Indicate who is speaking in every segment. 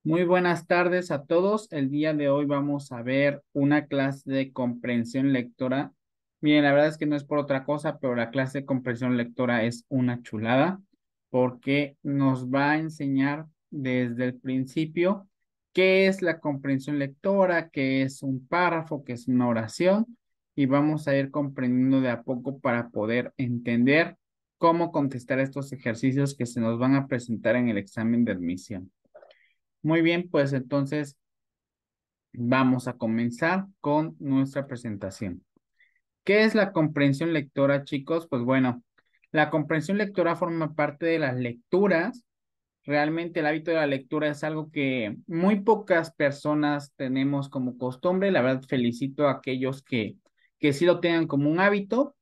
Speaker 1: Muy buenas tardes a todos. El día de hoy vamos a ver una clase de comprensión lectora. Miren, la verdad es que no es por otra cosa, pero la clase de comprensión lectora es una chulada porque nos va a enseñar desde el principio qué es la comprensión lectora, qué es un párrafo, qué es una oración y vamos a ir comprendiendo de a poco para poder entender cómo contestar estos ejercicios que se nos van a presentar en el examen de admisión. Muy bien, pues entonces vamos a comenzar con nuestra presentación. ¿Qué es la comprensión lectora, chicos? Pues bueno, la comprensión lectora forma parte de las lecturas. Realmente el hábito de la lectura es algo que muy pocas personas tenemos como costumbre. La verdad, felicito a aquellos que sí lo tengan como un hábito.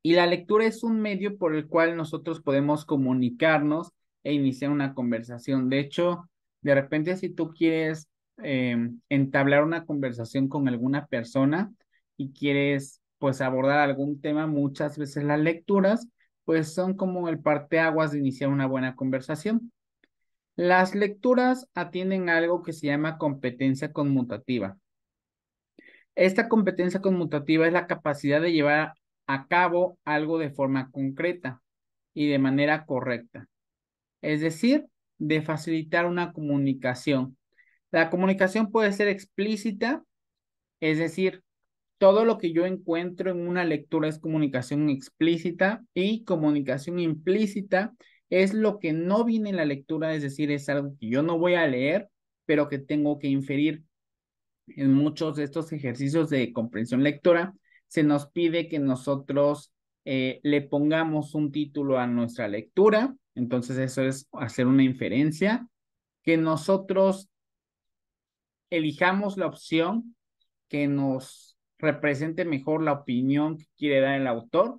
Speaker 1: Y la lectura es un medio por el cual nosotros podemos comunicarnos e iniciar una conversación. De hecho, de repente si tú quieres entablar una conversación con alguna persona y quieres pues abordar algún tema, muchas veces las lecturas pues son como el parteaguas de iniciar una buena conversación. Las lecturas atienden a algo que se llama competencia conmutativa. Esta competencia conmutativa es la capacidad de llevar a cabo algo de forma concreta y de manera correcta, es decir, de facilitar una comunicación. La comunicación puede ser explícita, es decir, todo lo que yo encuentro en una lectura es comunicación explícita y comunicación implícita es lo que no viene en la lectura, es decir, es algo que yo no voy a leer, pero que tengo que inferir. En muchos de estos ejercicios de comprensión lectora, se nos pide que nosotros le pongamos un título a nuestra lectura, entonces eso es hacer una inferencia, que nosotros elijamos la opción que nos represente mejor la opinión que quiere dar el autor.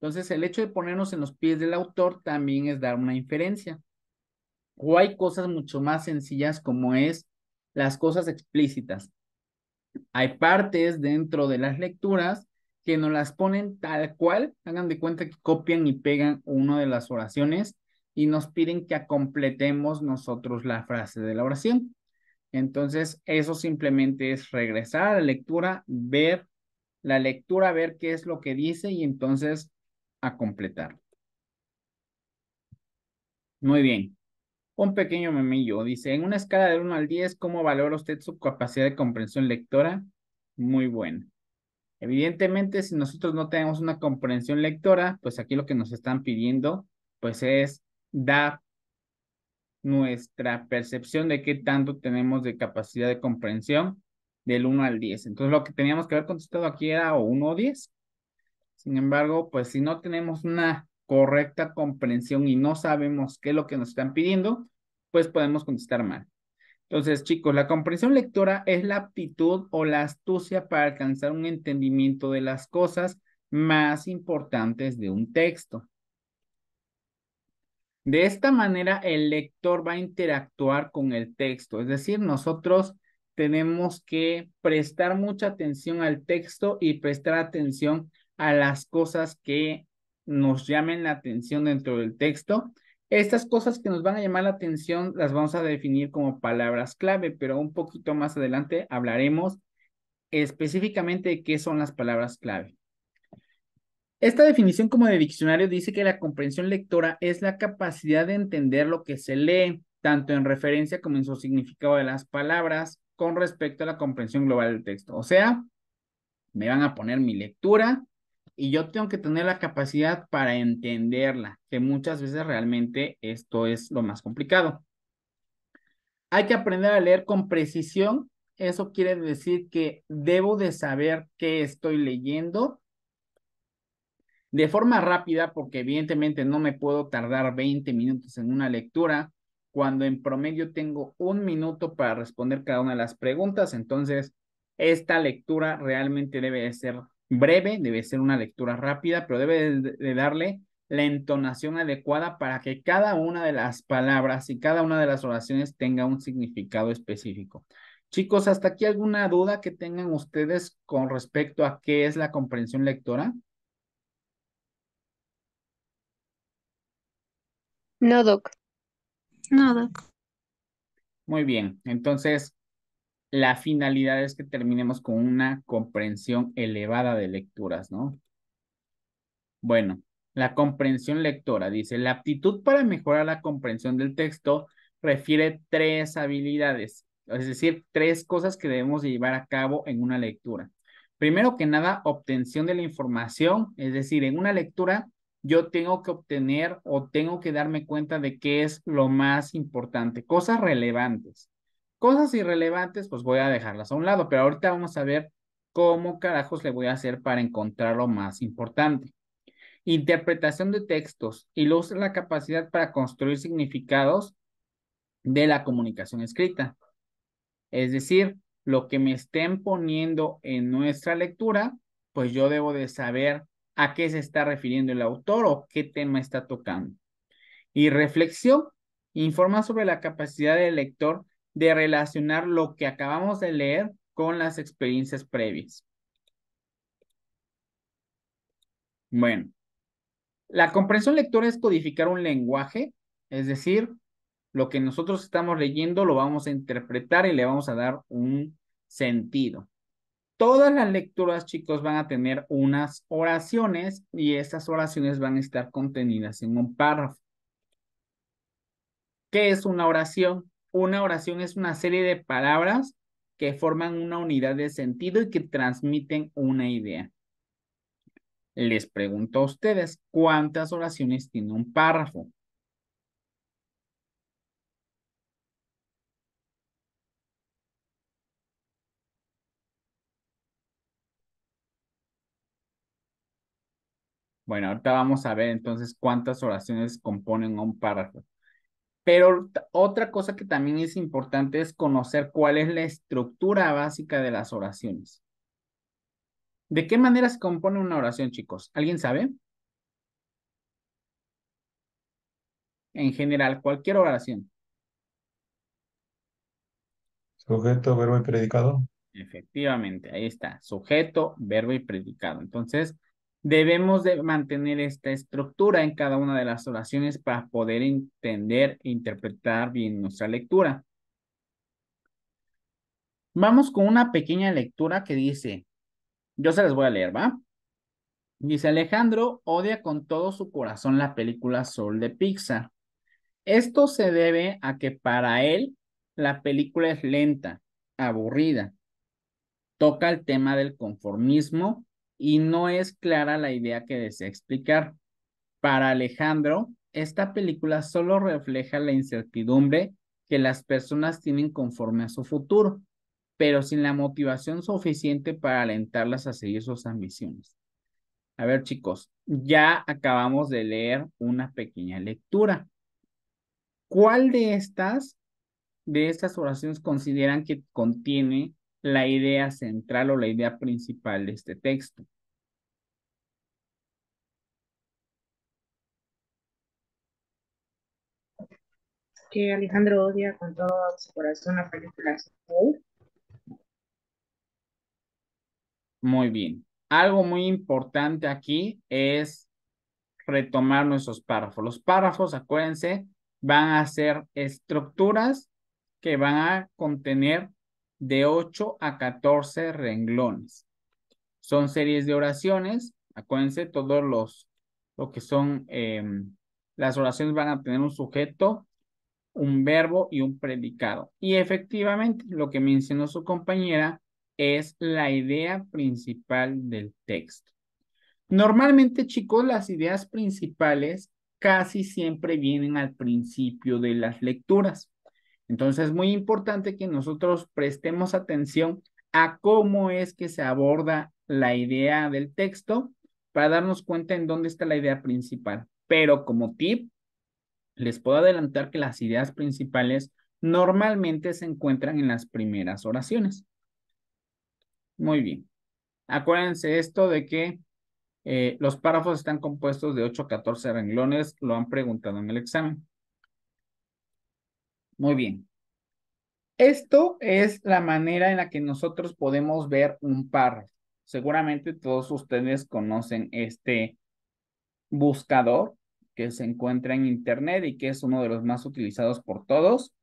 Speaker 1: Entonces, el hecho de ponernos en los pies del autor también es dar una inferencia. O hay cosas mucho más sencillas como es las cosas explícitas. Hay partes dentro de las lecturas que nos las ponen tal cual, hagan de cuenta que copian y pegan una de las oraciones y nos piden que completemos nosotros la frase de la oración. Entonces, eso simplemente es regresar a la lectura, ver la lectura, ver qué es lo que dice y entonces a completar. Muy bien. Un pequeño memillo dice, en una escala de 1 al 10, ¿cómo valora usted su capacidad de comprensión lectora? Muy buena. Evidentemente, si nosotros no tenemos una comprensión lectora, pues aquí lo que nos están pidiendo, pues es dar nuestra percepción de qué tanto tenemos de capacidad de comprensión del 1 al 10. Entonces, lo que teníamos que haber contestado aquí era o 1 o 10. Sin embargo, pues si no tenemos una correcta comprensión y no sabemos qué es lo que nos están pidiendo, pues podemos contestar mal. Entonces, chicos, la comprensión lectora es la aptitud o la astucia para alcanzar un entendimiento de las cosas más importantes de un texto. De esta manera, el lector va a interactuar con el texto, es decir, nosotros tenemos que prestar mucha atención al texto y prestar atención a las cosas que nos llamen la atención dentro del texto. Estas cosas que nos van a llamar la atención las vamos a definir como palabras clave, pero un poquito más adelante hablaremos específicamente de qué son las palabras clave. Esta definición como de diccionario dice que la comprensión lectora es la capacidad de entender lo que se lee, tanto en referencia como en su significado de las palabras, con respecto a la comprensión global del texto. O sea, me van a poner mi lectura y yo tengo que tener la capacidad para entenderla, que muchas veces realmente esto es lo más complicado. Hay que aprender a leer con precisión. Eso quiere decir que debo de saber qué estoy leyendo de forma rápida, porque evidentemente no me puedo tardar 20 minutos en una lectura, cuando en promedio tengo 1 minuto para responder cada una de las preguntas. Entonces, esta lectura realmente debe de ser breve, debe ser una lectura rápida, pero debe de darle la entonación adecuada para que cada una de las palabras y cada una de las oraciones tenga un significado específico. Chicos, ¿hasta aquí alguna duda que tengan ustedes con respecto a qué es la comprensión lectora?
Speaker 2: No, Doc.
Speaker 3: No, Doc.
Speaker 1: Muy bien. Entonces, la finalidad es que terminemos con una comprensión elevada de lecturas, ¿no? Bueno, la comprensión lectora dice, la aptitud para mejorar la comprensión del texto refiere tres habilidades, es decir, tres cosas que debemos de llevar a cabo en una lectura. Primero que nada, obtención de la información, es decir, en una lectura yo tengo que obtener o tengo que darme cuenta de qué es lo más importante, cosas relevantes. Cosas irrelevantes, pues voy a dejarlas a un lado, pero ahorita vamos a ver cómo carajos le voy a hacer para encontrar lo más importante. Interpretación de textos y luego la capacidad para construir significados de la comunicación escrita. Es decir, lo que me estén poniendo en nuestra lectura, pues yo debo de saber a qué se está refiriendo el autor o qué tema está tocando. Y reflexión, informa sobre la capacidad del lector de relacionar lo que acabamos de leer con las experiencias previas. Bueno, la comprensión lectora es codificar un lenguaje, es decir, lo que nosotros estamos leyendo lo vamos a interpretar y le vamos a dar un sentido. Todas las lecturas, chicos, van a tener unas oraciones y estas oraciones van a estar contenidas en un párrafo. ¿Qué es una oración? Una oración es una serie de palabras que forman una unidad de sentido y que transmiten una idea. Les pregunto a ustedes, ¿cuántas oraciones tiene un párrafo? Bueno, ahorita vamos a ver entonces cuántas oraciones componen un párrafo. Pero otra cosa que también es importante es conocer cuál es la estructura básica de las oraciones. ¿De qué manera se compone una oración, chicos? ¿Alguien sabe? En general, cualquier oración.
Speaker 2: Sujeto, verbo y predicado.
Speaker 1: Efectivamente, ahí está. Sujeto, verbo y predicado. Entonces, debemos de mantener esta estructura en cada una de las oraciones para poder entender e interpretar bien nuestra lectura. Vamos con una pequeña lectura que dice, yo se las voy a leer, ¿va? Dice Alejandro odia con todo su corazón la película Soul de Pixar. Esto se debe a que para él la película es lenta, aburrida, toca el tema del conformismo y no es clara la idea que desea explicar. Para Alejandro, esta película solo refleja la incertidumbre que las personas tienen conforme a su futuro, pero sin la motivación suficiente para alentarlas a seguir sus ambiciones. A ver, chicos, ya acabamos de leer una pequeña lectura. ¿Cuál de estas oraciones consideran que contiene la idea central o la idea principal de este texto?
Speaker 3: Que Alejandro odia con todo su corazón la película Soul.
Speaker 1: Muy bien. Algo muy importante aquí es retomar nuestros párrafos. Los párrafos, acuérdense, van a ser estructuras que van a contener de 8 a 14 renglones. Son series de oraciones. Acuérdense, lo que son, las oraciones van a tener un sujeto, un verbo y un predicado. Y efectivamente, lo que mencionó su compañera es la idea principal del texto. Normalmente, chicos, las ideas principales casi siempre vienen al principio de las lecturas. Entonces, es muy importante que nosotros prestemos atención a cómo es que se aborda la idea del texto para darnos cuenta en dónde está la idea principal. Pero como tip, les puedo adelantar que las ideas principales normalmente se encuentran en las primeras oraciones. Muy bien. Acuérdense esto de que los párrafos están compuestos de 8 a 14 renglones, lo han preguntado en el examen. Muy bien. Esto es la manera en la que nosotros podemos ver un párrafo. Seguramente todos ustedes conocen este buscador que se encuentra en internet y que es uno de los más utilizados por todos.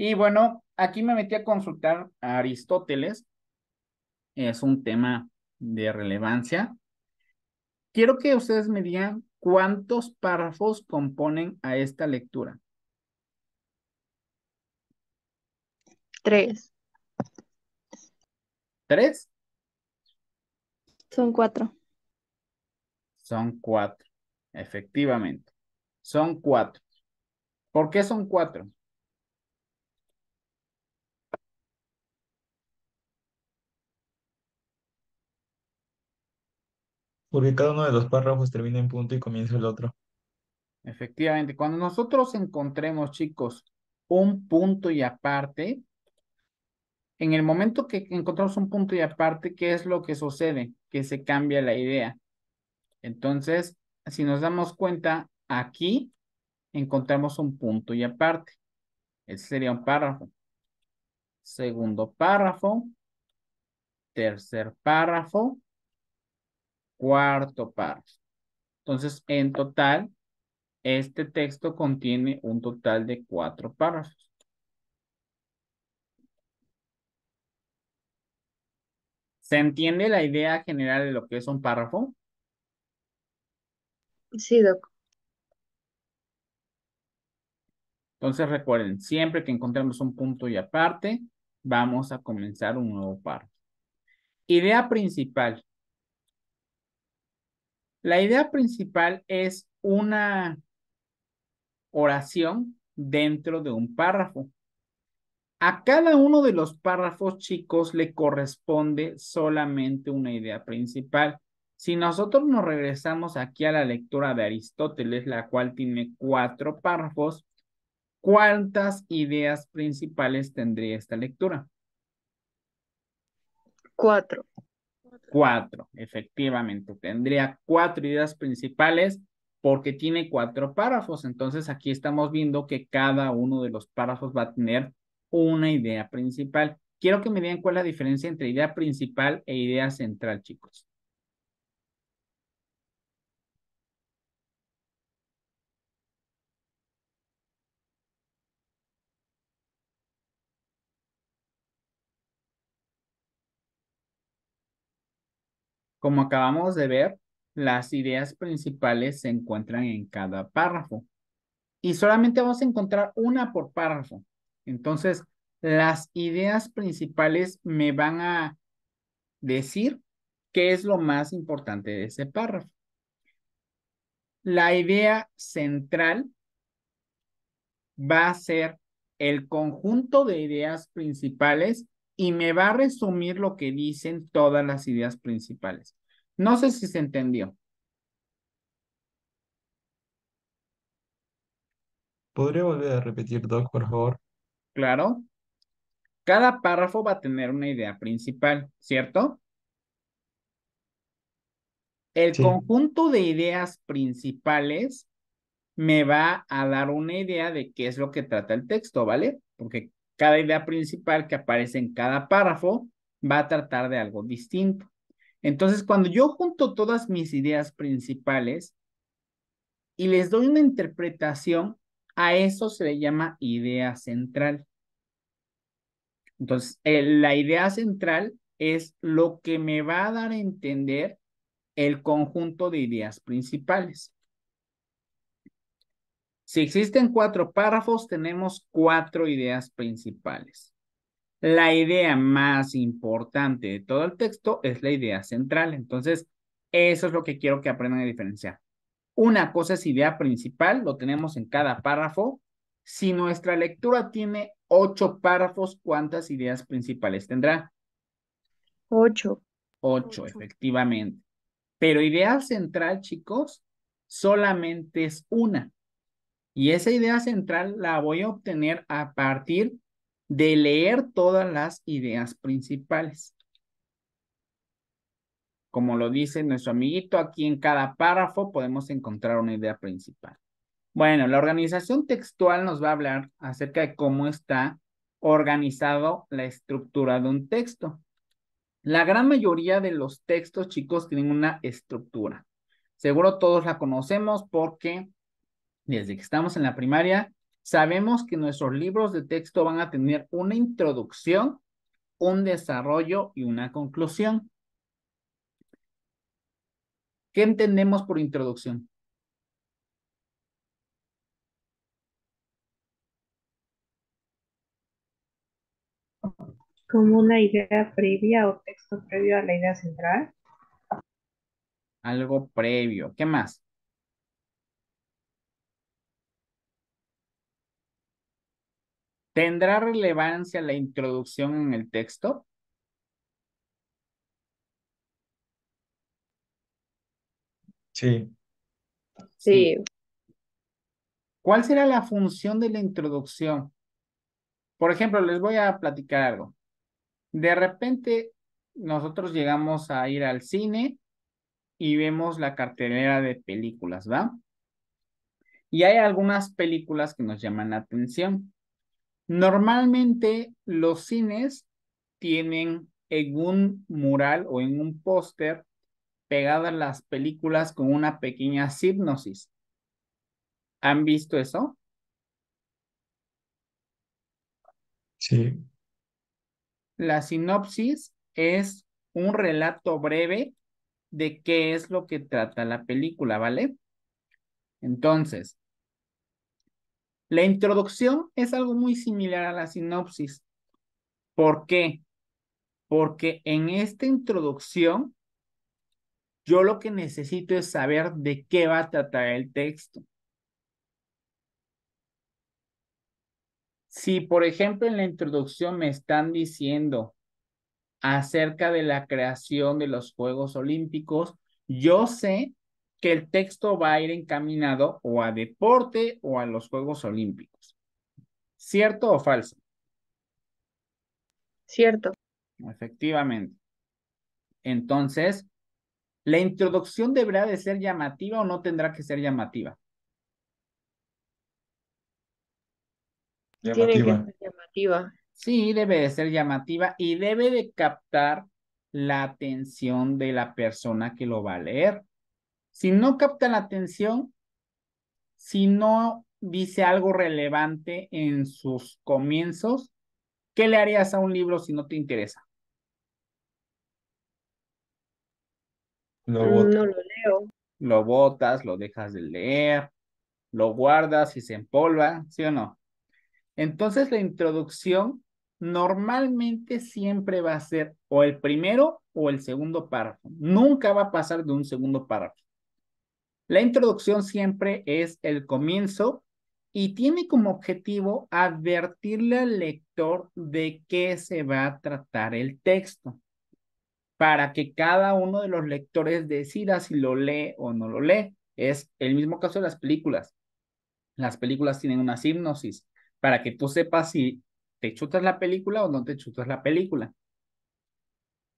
Speaker 1: Y bueno, aquí me metí a consultar a Aristóteles. Es un tema de relevancia. Quiero que ustedes me digan cuántos párrafos componen a esta lectura.
Speaker 4: 3.
Speaker 1: ¿Tres?
Speaker 4: Son 4.
Speaker 1: Son 4. Efectivamente. Son 4. ¿Por qué son 4?
Speaker 2: Porque cada uno de los párrafos termina en punto y comienza el otro.
Speaker 1: Efectivamente. Cuando nosotros encontremos, chicos, un punto y aparte, en el momento que encontramos un punto y aparte, ¿qué es lo que sucede? Que se cambia la idea. Entonces, si nos damos cuenta, aquí encontramos un punto y aparte. Ese sería un párrafo. Segundo párrafo. Tercer párrafo. Cuarto párrafo. Entonces, en total, este texto contiene un total de 4 párrafos. ¿Se entiende la idea general de lo que es un párrafo?
Speaker 3: Sí, Doc.
Speaker 1: Entonces recuerden, siempre que encontremos un punto y aparte, vamos a comenzar un nuevo párrafo. Idea principal. La idea principal es una oración dentro de un párrafo. A cada uno de los párrafos, chicos, le corresponde solamente una idea principal. Si nosotros nos regresamos aquí a la lectura de Aristóteles, la cual tiene 4 párrafos, ¿cuántas ideas principales tendría esta lectura?
Speaker 3: 4.
Speaker 1: 4, efectivamente. Tendría 4 ideas principales porque tiene 4 párrafos. Entonces aquí estamos viendo que cada uno de los párrafos va a tener una idea principal. Quiero que me digan cuál es la diferencia entre idea principal e idea central, chicos. Como acabamos de ver, las ideas principales se encuentran en cada párrafo y solamente vamos a encontrar una por párrafo. Entonces, las ideas principales me van a decir qué es lo más importante de ese párrafo. La idea central va a ser el conjunto de ideas principales y me va a resumir lo que dicen todas las ideas principales. No sé si se entendió.
Speaker 2: ¿Podría volver a repetir, Doc, por favor?
Speaker 1: Claro. Cada párrafo va a tener una idea principal, ¿cierto? El
Speaker 2: Sí.
Speaker 1: conjunto de ideas principales me va a dar una idea de qué es lo que trata el texto, ¿vale? Porque cada idea principal que aparece en cada párrafo va a tratar de algo distinto. Entonces, cuando yo junto todas mis ideas principales y les doy una interpretación, a eso se le llama idea central. Entonces, la idea central es lo que me va a dar a entender el conjunto de ideas principales. Si existen 4 párrafos, tenemos 4 ideas principales. La idea más importante de todo el texto es la idea central. Entonces, eso es lo que quiero que aprendan a diferenciar. Una cosa es idea principal, lo tenemos en cada párrafo. Si nuestra lectura tiene 8 párrafos, ¿cuántas ideas principales tendrá?
Speaker 3: 8.
Speaker 1: 8, efectivamente. Pero idea central, chicos, solamente es una. Y esa idea central la voy a obtener a partir de leer todas las ideas principales. Como lo dice nuestro amiguito, aquí en cada párrafo podemos encontrar una idea principal. Bueno, la organización textual nos va a hablar acerca de cómo está organizado la estructura de un texto. La gran mayoría de los textos, chicos, tienen una estructura. Seguro todos la conocemos porque desde que estamos en la primaria Sabemos que nuestros libros de texto van a tener una introducción, un desarrollo y una conclusión. ¿Qué entendemos por introducción?
Speaker 3: Como una idea previa o texto previo a la idea central.
Speaker 1: Algo previo. ¿Qué más? ¿Tendrá relevancia la introducción en el texto?
Speaker 2: Sí,
Speaker 1: Sí. ¿Cuál será la función de la introducción? Por ejemplo, les voy a platicar algo. De repente, nosotros llegamos a ir al cine y vemos la cartelera de películas, ¿va? Y hay algunas películas que nos llaman la atención. Normalmente los cines tienen en un mural o en un póster pegadas las películas con una pequeña hipnosis. ¿Han visto eso?
Speaker 2: sí,
Speaker 1: La sinopsis es un relato breve de qué es lo que trata la película, ¿vale? Entonces, la introducción es algo muy similar a la sinopsis. ¿Por qué? Porque en esta introducción yo lo que necesito es saber de qué va a tratar el texto. Si, por ejemplo, en la introducción me están diciendo acerca de la creación de los Juegos Olímpicos, yo sé que el texto va a ir encaminado o a deporte o a los Juegos Olímpicos. ¿Cierto o falso?
Speaker 3: Cierto.
Speaker 1: Efectivamente. Entonces, ¿la introducción deberá de ser llamativa o no tendrá que ser llamativa?
Speaker 3: Tiene que
Speaker 2: llamativa.
Speaker 3: ser llamativa.
Speaker 1: Sí, debe de ser llamativa y debe de captar la atención de la persona que lo va a leer. Si no capta la atención, si no dice algo relevante en sus comienzos, ¿qué le harías a un libro si no te interesa?
Speaker 2: Lo
Speaker 3: No lo leo.
Speaker 1: Lo botas, lo dejas de leer, lo guardas y se empolva, ¿sí o no? Entonces la introducción normalmente siempre va a ser o el primero o el segundo párrafo. Nunca va a pasar de un segundo párrafo. La introducción siempre es el comienzo y tiene como objetivo advertirle al lector de qué se va a tratar el texto, para que cada uno de los lectores decida si lo lee o no lo lee. Es el mismo caso de las películas. Las películas tienen una hipnosis para que tú sepas si te chutas la película o no te chutas la película.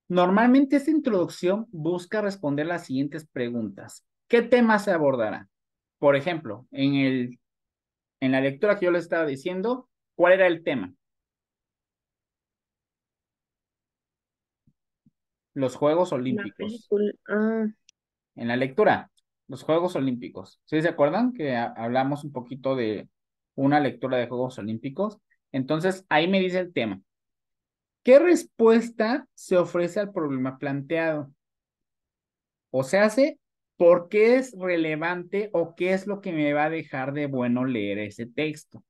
Speaker 1: Normalmente esta introducción busca responder las siguientes preguntas. ¿Qué tema se abordará? Por ejemplo, en la lectura que yo les estaba diciendo, ¿cuál era el tema? Los Juegos
Speaker 3: La
Speaker 1: Olímpicos.
Speaker 3: película. Ah,
Speaker 1: En la lectura, los Juegos Olímpicos. ¿Sí se acuerdan que hablamos un poquito de una lectura de Juegos Olímpicos? Entonces, ahí me dice el tema. ¿Qué respuesta se ofrece al problema planteado? O se hace, ¿por qué es relevante o qué es lo que me va a dejar de bueno leer ese texto?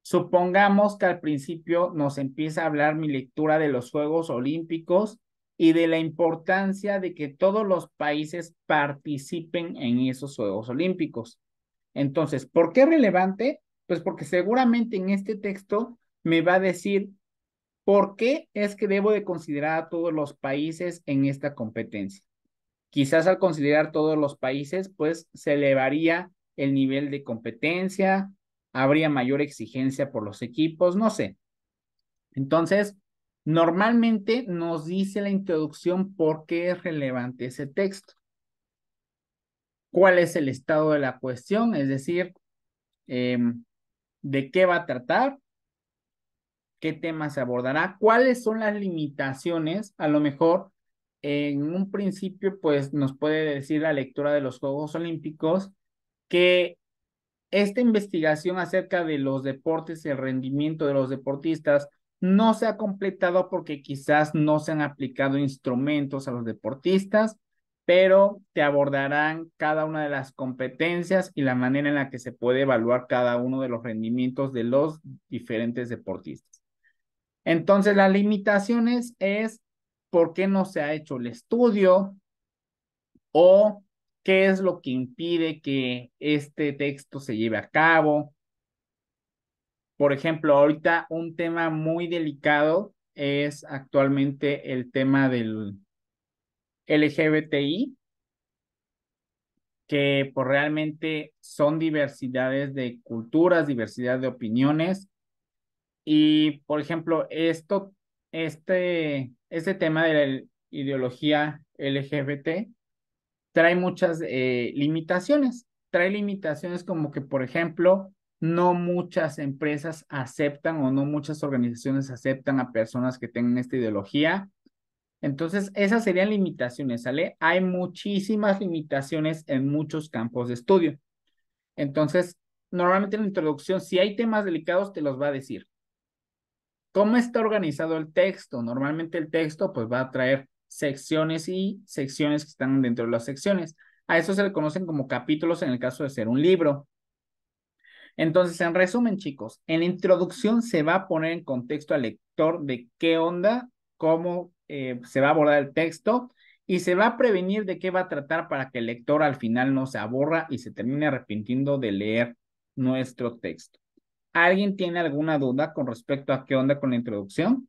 Speaker 1: Supongamos que al principio nos empieza a hablar mi lectura de los Juegos Olímpicos y de la importancia de que todos los países participen en esos Juegos Olímpicos. Entonces, ¿por qué es relevante? Pues porque seguramente en este texto me va a decir por qué es que debo de considerar a todos los países en esta competencia. Quizás al considerar todos los países, pues se elevaría el nivel de competencia, habría mayor exigencia por los equipos, no sé. Entonces, normalmente nos dice la introducción por qué es relevante ese texto. ¿Cuál es el estado de la cuestión? Es decir, de qué va a tratar, qué tema se abordará, cuáles son las limitaciones, a lo mejor en un principio pues nos puede decir la lectura de los Juegos Olímpicos que esta investigación acerca de los deportes y el rendimiento de los deportistas no se ha completado porque quizás no se han aplicado instrumentos a los deportistas, pero te abordarán cada una de las competencias y la manera en la que se puede evaluar cada uno de los rendimientos de los diferentes deportistas. Entonces, las limitaciones es por qué no se ha hecho el estudio o qué es lo que impide que este texto se lleve a cabo. Por ejemplo, ahorita un tema muy delicado es actualmente el tema del LGBTI, que pues realmente son diversidades de culturas, diversidad de opiniones. Y, por ejemplo, este tema de la ideología LGBT trae muchas limitaciones. Trae limitaciones como que, por ejemplo, no muchas empresas aceptan o no muchas organizaciones aceptan a personas que tengan esta ideología. Entonces, esas serían limitaciones, ¿sale? Hay muchísimas limitaciones en muchos campos de estudio. Entonces, normalmente en la introducción, si hay temas delicados, te los va a decir. ¿Cómo está organizado el texto? Normalmente el texto pues va a traer secciones y secciones que están dentro de las secciones. A eso se le conocen como capítulos en el caso de ser un libro. Entonces, en resumen, chicos, en la introducción se va a poner en contexto al lector de qué onda, cómo se va a abordar el texto y se va a prevenir de qué va a tratar para que el lector al final no se aburra y se termine arrepintiendo de leer nuestro texto. ¿Alguien tiene alguna duda con respecto a qué onda con la introducción?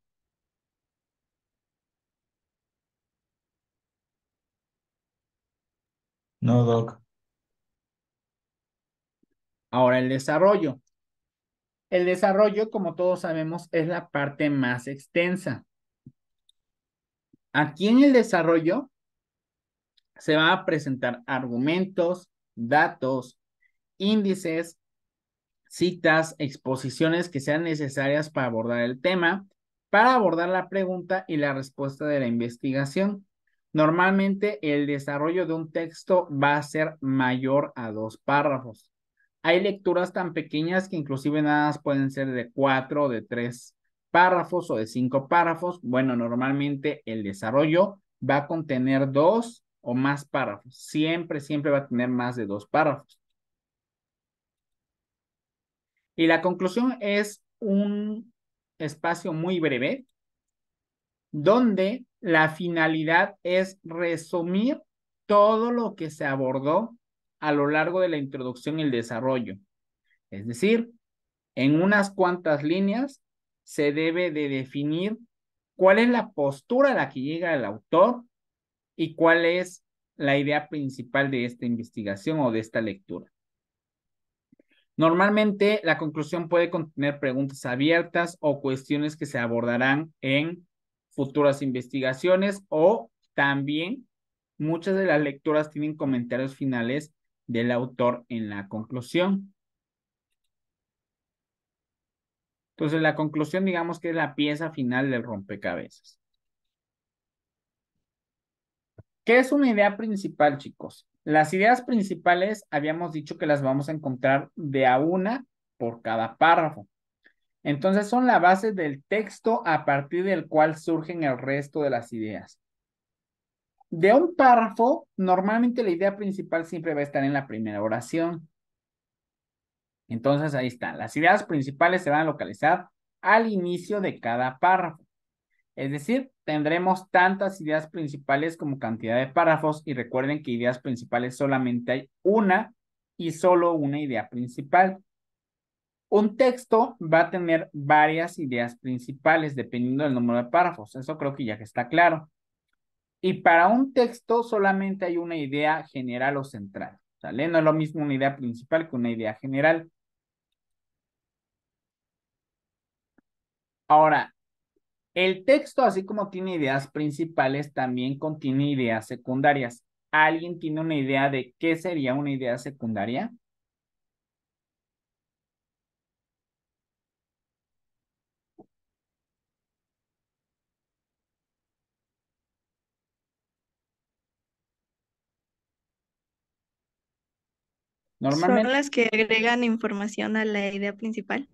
Speaker 2: No, Doc.
Speaker 1: Ahora, el desarrollo. El desarrollo, como todos sabemos, es la parte más extensa. Aquí en el desarrollo se van a presentar argumentos, datos, índices, citas, exposiciones que sean necesarias para abordar el tema, para abordar la pregunta y la respuesta de la investigación. Normalmente el desarrollo de un texto va a ser mayor a 2 párrafos. Hay lecturas tan pequeñas que inclusive nada más pueden ser de 4 o de 3 párrafos o de 5 párrafos. Bueno, normalmente el desarrollo va a contener 2 o más párrafos. Siempre, siempre va a tener más de 2 párrafos. Y la conclusión es un espacio muy breve donde la finalidad es resumir todo lo que se abordó a lo largo de la introducción y el desarrollo. Es decir, en unas cuantas líneas se debe de definir cuál es la postura a la que llega el autor y cuál es la idea principal de esta investigación o de esta lectura. Normalmente la conclusión puede contener preguntas abiertas o cuestiones que se abordarán en futuras investigaciones o también muchas de las lecturas tienen comentarios finales del autor en la conclusión. Entonces la conclusión digamos que es la pieza final del rompecabezas. ¿Qué es una idea principal, chicos? Las ideas principales habíamos dicho que las vamos a encontrar de a una por cada párrafo. Entonces son la base del texto a partir del cual surgen el resto de las ideas. De un párrafo, normalmente la idea principal siempre va a estar en la primera oración. Entonces ahí están. Las ideas principales se van a localizar al inicio de cada párrafo. Es decir, tendremos tantas ideas principales como cantidad de párrafos y recuerden que ideas principales solamente hay una y solo una idea principal. Un texto va a tener varias ideas principales dependiendo del número de párrafos. Eso creo que ya que está claro. Y para un texto solamente hay una idea general o central. ¿Sale? No es lo mismo una idea principal que una idea general. Ahora, el texto, así como tiene ideas principales, también contiene ideas secundarias. ¿Alguien tiene una idea de qué sería una idea secundaria?
Speaker 4: Son
Speaker 1: Normalmente,
Speaker 4: las que agregan información a la idea principal.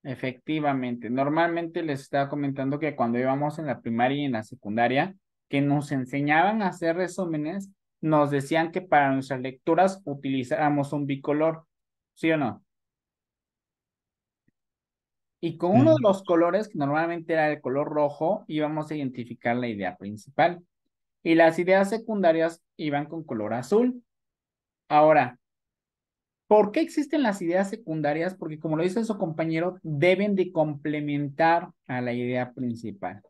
Speaker 1: efectivamente, normalmente les estaba comentando que cuando íbamos en la primaria y en la secundaria, que nos enseñaban a hacer resúmenes, nos decían que para nuestras lecturas utilizáramos un bicolor, ¿sí o no? Y con uno de
Speaker 2: Sí.
Speaker 1: los colores, que normalmente era el color rojo, íbamos a identificar la idea principal. Y las ideas secundarias iban con color azul. Ahora, ¿por qué existen las ideas secundarias? Porque como lo dice su compañero, deben de complementar a la idea principal.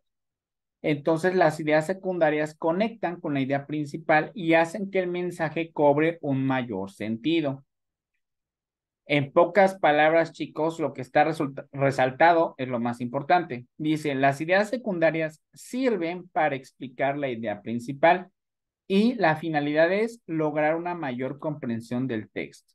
Speaker 1: Entonces, las ideas secundarias conectan con la idea principal y hacen que el mensaje cobre un mayor sentido. En pocas palabras, chicos, lo que está resaltado es lo más importante. Dice, las ideas secundarias sirven para explicar la idea principal y la finalidad es lograr una mayor comprensión del texto.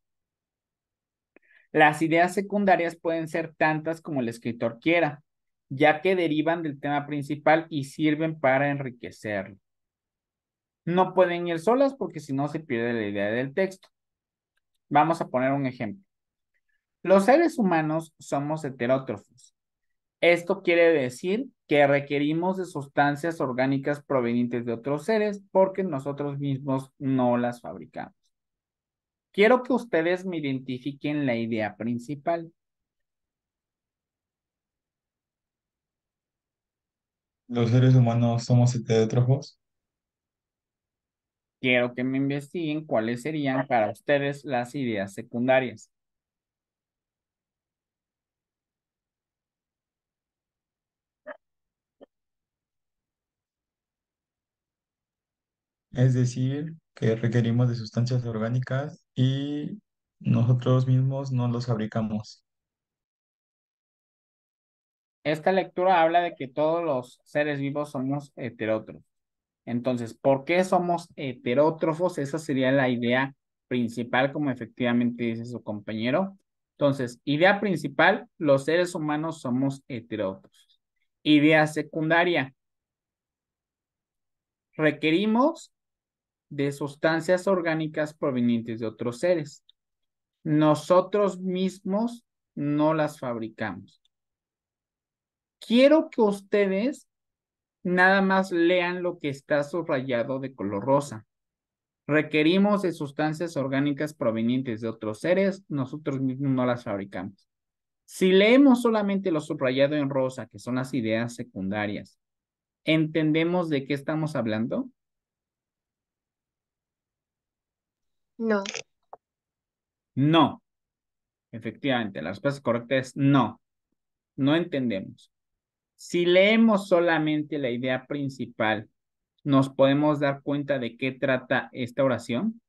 Speaker 1: Las ideas secundarias pueden ser tantas como el escritor quiera, ya que derivan del tema principal y sirven para enriquecerlo. No pueden ir solas porque si no se pierde la idea del texto. Vamos a poner un ejemplo. Los seres humanos somos heterótrofos. Esto quiere decir que requerimos de sustancias orgánicas provenientes de otros seres porque nosotros mismos no las fabricamos. Quiero que ustedes me identifiquen la idea principal.
Speaker 2: Los seres humanos somos heterótrofos.
Speaker 1: Quiero que me investiguen cuáles serían para ustedes las ideas secundarias.
Speaker 2: Es decir, que requerimos de sustancias orgánicas y nosotros mismos no los fabricamos.
Speaker 1: Esta lectura habla de que todos los seres vivos somos heterótrofos. Entonces, ¿por qué somos heterótrofos? Esa sería la idea principal, como efectivamente dice su compañero. Entonces, idea principal, los seres humanos somos heterótrofos. Idea secundaria, requerimos de sustancias orgánicas provenientes de otros seres. Nosotros mismos no las fabricamos. Quiero que ustedes nada más lean lo que está subrayado de color rosa. Requerimos de sustancias orgánicas provenientes de otros seres, nosotros mismos no las fabricamos. Si leemos solamente lo subrayado en rosa, que son las ideas secundarias, ¿entendemos de qué estamos hablando?
Speaker 5: No.
Speaker 1: No, efectivamente, la respuesta correcta es no, no entendemos. Si leemos solamente la idea principal, ¿nos podemos dar cuenta de qué trata esta oración?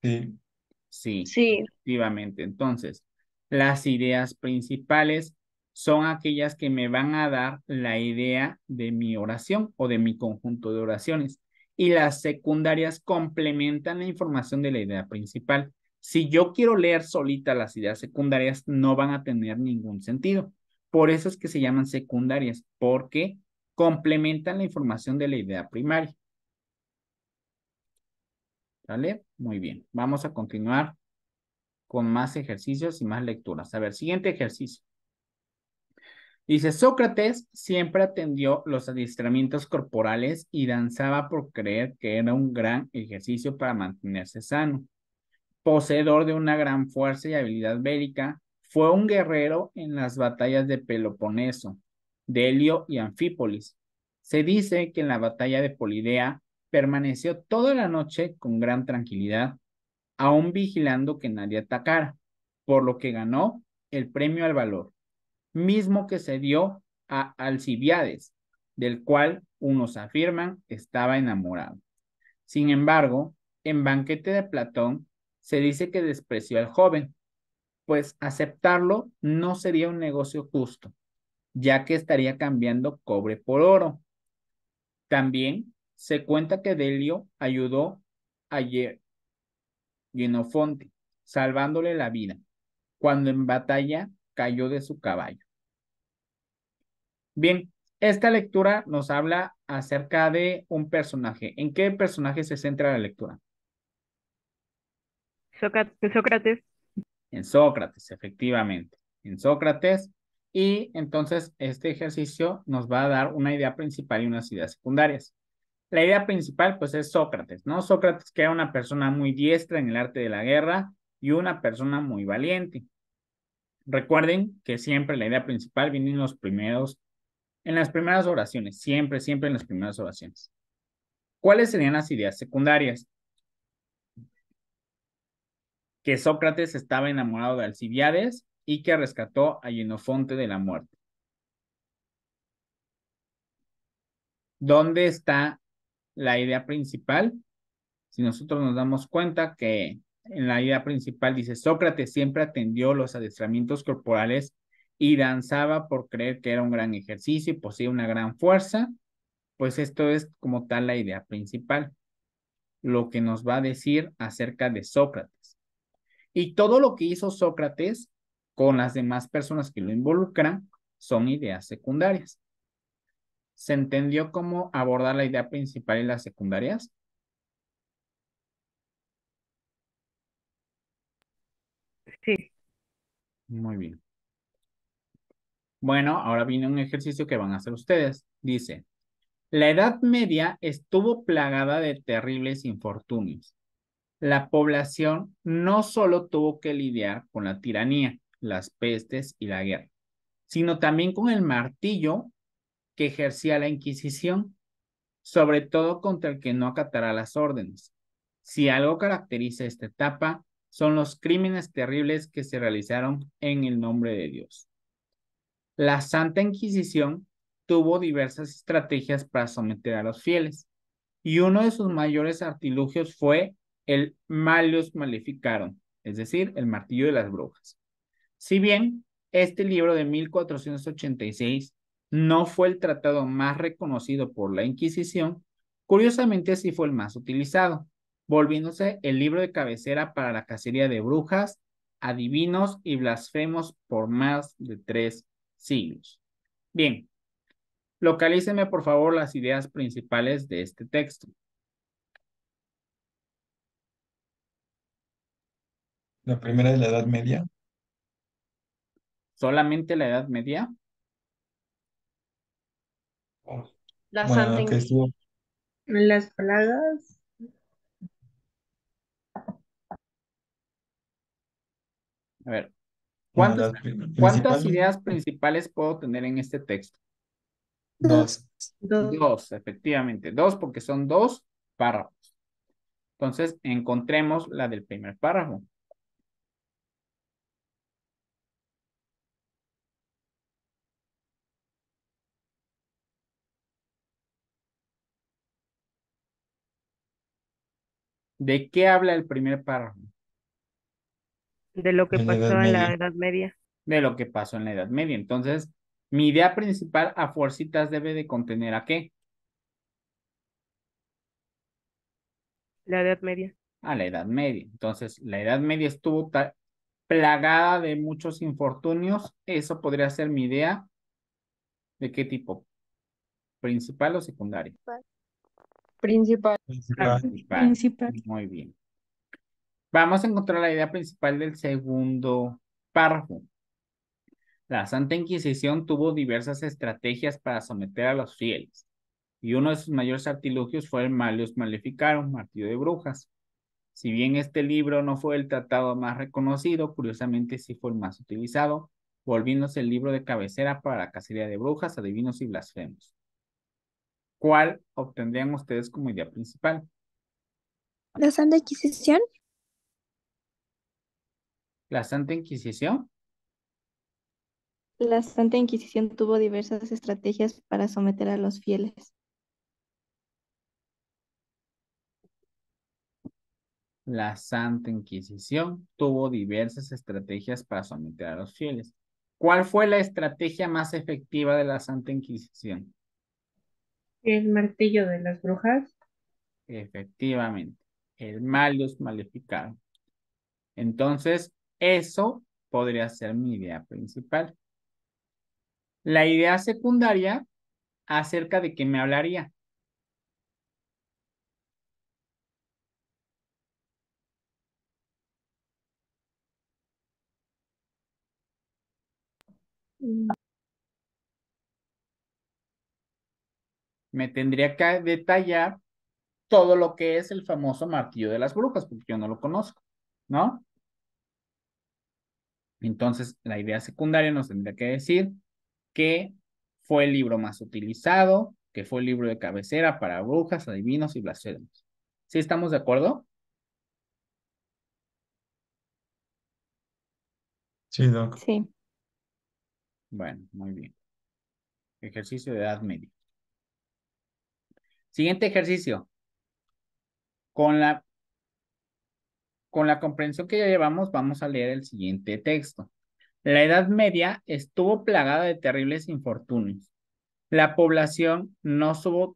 Speaker 2: Sí,
Speaker 1: Sí,
Speaker 4: Sí,
Speaker 1: efectivamente. Entonces, las ideas principales son aquellas que me van a dar la idea de mi oración o de mi conjunto de oraciones. Y las secundarias complementan la información de la idea principal. Si yo quiero leer solita las ideas secundarias, no van a tener ningún sentido. Por eso es que se llaman secundarias, porque complementan la información de la idea primaria. ¿Vale? Muy bien. Vamos a continuar con más ejercicios y más lecturas. A ver, siguiente ejercicio. Dice, Sócrates siempre atendió los adiestramientos corporales y danzaba por creer que era un gran ejercicio para mantenerse sano. Poseedor de una gran fuerza y habilidad bélica, fue un guerrero en las batallas de Peloponeso, Delio y Anfípolis. Se dice que en la batalla de Polidea permaneció toda la noche con gran tranquilidad, aún vigilando que nadie atacara, por lo que ganó el premio al valor, mismo que se dio a Alcibiades, del cual unos afirman estaba enamorado. Sin embargo, en Banquete de Platón se dice que despreció al joven, pues aceptarlo no sería un negocio justo, ya que estaría cambiando cobre por oro. También se cuenta que Delio ayudó a Jenofonte, salvándole la vida, cuando en batalla cayó de su caballo. Bien, esta lectura nos habla acerca de un personaje. ¿En qué personaje se centra la lectura?
Speaker 3: Sócrates.
Speaker 1: En Sócrates, efectivamente. En Sócrates. Y entonces este ejercicio nos va a dar una idea principal y unas ideas secundarias. La idea principal, pues, es Sócrates, ¿no? Sócrates, que era una persona muy diestra en el arte de la guerra y una persona muy valiente. Recuerden que siempre la idea principal viene en las primeras oraciones, siempre, siempre en las primeras oraciones. ¿Cuáles serían las ideas secundarias? Que Sócrates estaba enamorado de Alcibiades y que rescató a Jenofonte de la muerte. ¿Dónde está la idea principal? Si nosotros nos damos cuenta que en la idea principal dice, Sócrates siempre atendió los adiestramientos corporales y danzaba por creer que era un gran ejercicio y poseía una gran fuerza, pues esto es como tal la idea principal, lo que nos va a decir acerca de Sócrates. Y todo lo que hizo Sócrates con las demás personas que lo involucran son ideas secundarias. ¿Se entendió cómo abordar la idea principal y las secundarias?
Speaker 3: Sí.
Speaker 1: Muy bien. Bueno, ahora viene un ejercicio que van a hacer ustedes. Dice, la Edad Media estuvo plagada de terribles infortunios. La población no solo tuvo que lidiar con la tiranía, las pestes y la guerra, sino también con el martillo que ejercía la Inquisición, sobre todo contra el que no acatara las órdenes. Si algo caracteriza esta etapa, son los crímenes terribles que se realizaron en el nombre de Dios. La Santa Inquisición tuvo diversas estrategias para someter a los fieles, y uno de sus mayores artilugios fue el Malleus Maleficarum, es decir, el martillo de las brujas. Si bien este libro de 1486 no fue el tratado más reconocido por la Inquisición, curiosamente sí fue el más utilizado, volviéndose el libro de cabecera para la cacería de brujas, adivinos y blasfemos por más de 3 siglos. Bien, localícenme por favor las ideas principales de este texto.
Speaker 2: La primera es la Edad Media.
Speaker 1: ¿Solamente la Edad Media?
Speaker 5: La
Speaker 2: Bueno,
Speaker 5: Santa
Speaker 2: lo que estuvo,
Speaker 3: Las plagas.
Speaker 1: A ver,
Speaker 2: bueno,
Speaker 1: ¿cuántas, cuántas
Speaker 2: principalmente
Speaker 1: ideas principales puedo tener en este texto?
Speaker 2: dos.
Speaker 3: Dos.
Speaker 1: Dos, efectivamente, dos porque son dos párrafos. Entonces, encontremos la del primer párrafo. ¿De qué habla el primer párrafo?
Speaker 3: De lo que
Speaker 2: En la Edad
Speaker 3: pasó en la
Speaker 2: Media.
Speaker 3: Edad Media.
Speaker 1: De lo que pasó en la Edad Media. Entonces, mi idea principal a fuercitas debe de contener ¿a qué?
Speaker 3: La Edad Media.
Speaker 1: A la Edad Media. Entonces, la Edad Media estuvo plagada de muchos infortunios. Eso podría ser mi idea. ¿De qué tipo? ¿Principal o secundaria?
Speaker 5: principal.
Speaker 2: Principal.
Speaker 1: Principal. Muy bien. Vamos a encontrar la idea principal del segundo párrafo. La Santa Inquisición tuvo diversas estrategias para someter a los fieles, y uno de sus mayores artilugios fue el Malleus Maleficarum, martillo de brujas. Si bien este libro no fue el tratado más reconocido, curiosamente sí fue el más utilizado, volviéndose el libro de cabecera para la cacería de brujas, adivinos y blasfemos. ¿Cuál obtendrían ustedes como idea principal?
Speaker 4: La Santa Inquisición.
Speaker 1: ¿La Santa Inquisición?
Speaker 4: La Santa Inquisición tuvo diversas estrategias para someter a los fieles.
Speaker 1: La Santa Inquisición tuvo diversas estrategias para someter a los fieles. ¿Cuál fue la estrategia más efectiva de la Santa Inquisición?
Speaker 3: El martillo de las brujas.
Speaker 1: Efectivamente, el Malleus Maleficarum. Entonces, eso podría ser mi idea principal. La idea secundaria, ¿acerca de qué me hablaría?
Speaker 4: Mm,
Speaker 1: Me tendría que detallar todo lo que es el famoso martillo de las brujas, porque yo no lo conozco, ¿no? Entonces, la idea secundaria nos tendría que decir que fue el libro más utilizado, que fue el libro de cabecera para brujas, adivinos y blasfemos. ¿Sí estamos de acuerdo?
Speaker 2: Sí, Doc.
Speaker 4: Sí,
Speaker 1: Bueno, muy bien. Ejercicio de edad media. Siguiente ejercicio. Con la, con la comprensión que ya llevamos, vamos a leer el siguiente texto. La Edad Media estuvo plagada de terribles infortunios. La población no solo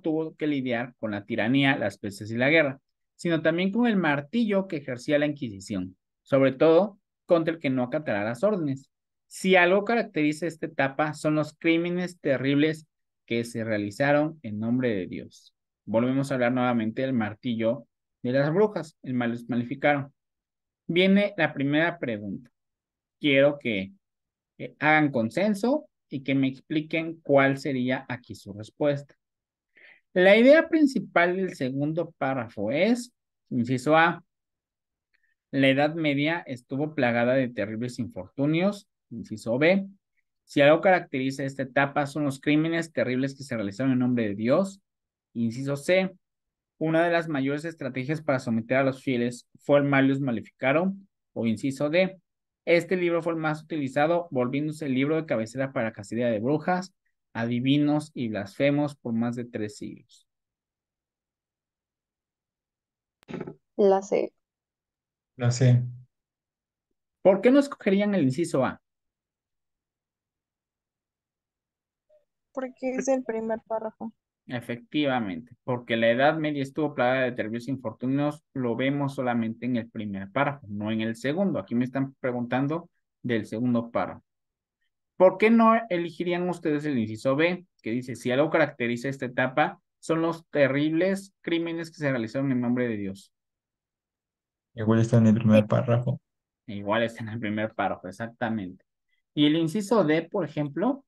Speaker 1: tuvo que lidiar con la tiranía, las pestes y la guerra, sino también con el martillo que ejercía la Inquisición, sobre todo contra el que no acatará las órdenes. Si algo caracteriza esta etapa son los crímenes terribles que se realizaron en nombre de Dios. Volvemos a hablar nuevamente del martillo de las brujas, el malus maleficaron. Viene la primera pregunta. Quiero que hagan consenso y que me expliquen cuál sería aquí su respuesta. La idea principal del segundo párrafo es, inciso A, la Edad Media estuvo plagada de terribles infortunios, inciso B, si algo caracteriza esta etapa son los crímenes terribles que se realizaron en nombre de Dios, inciso C, una de las mayores estrategias para someter a los fieles fue el Malleus Maleficarum, o inciso D. Este libro fue el más utilizado, volviéndose el libro de cabecera para cacería de brujas, adivinos y blasfemos por más de 3 siglos.
Speaker 5: La C.
Speaker 2: La C.
Speaker 1: ¿Por qué no escogerían el inciso A?
Speaker 5: Porque es el primer párrafo.
Speaker 1: Efectivamente, porque la Edad Media estuvo plagada de terribles infortunios, lo vemos solamente en el primer párrafo, no en el segundo. Aquí me están preguntando del segundo párrafo. ¿Por qué no elegirían ustedes el inciso B, que dice, si algo caracteriza esta etapa, son los terribles crímenes que se realizaron en nombre de Dios?
Speaker 2: Igual está en el primer párrafo.
Speaker 1: Igual está en el primer párrafo, exactamente. Y el inciso D, por ejemplo,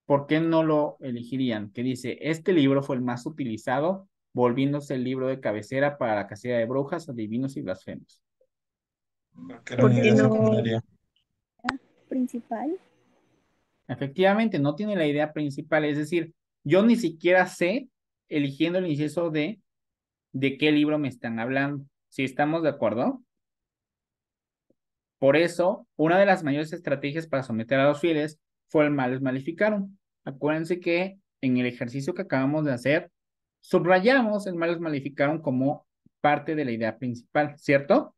Speaker 1: ¿por qué no lo elegirían? Que dice, este libro fue el más utilizado, volviéndose el libro de cabecera para la cacería de brujas, adivinos y blasfemos.
Speaker 2: Porque era una
Speaker 3: Porque
Speaker 2: idea
Speaker 3: no,
Speaker 2: secundaria.
Speaker 4: principal.
Speaker 1: Efectivamente, no tiene la idea principal, es decir, yo ni siquiera sé, eligiendo el inciso D, de qué libro me están hablando. ¿Sí estamos de acuerdo? Por eso, una de las mayores estrategias para someter a los fieles fue el Malleus Maleficarum. Acuérdense que en el ejercicio que acabamos de hacer, subrayamos el Malleus Maleficarum como parte de la idea principal, ¿cierto?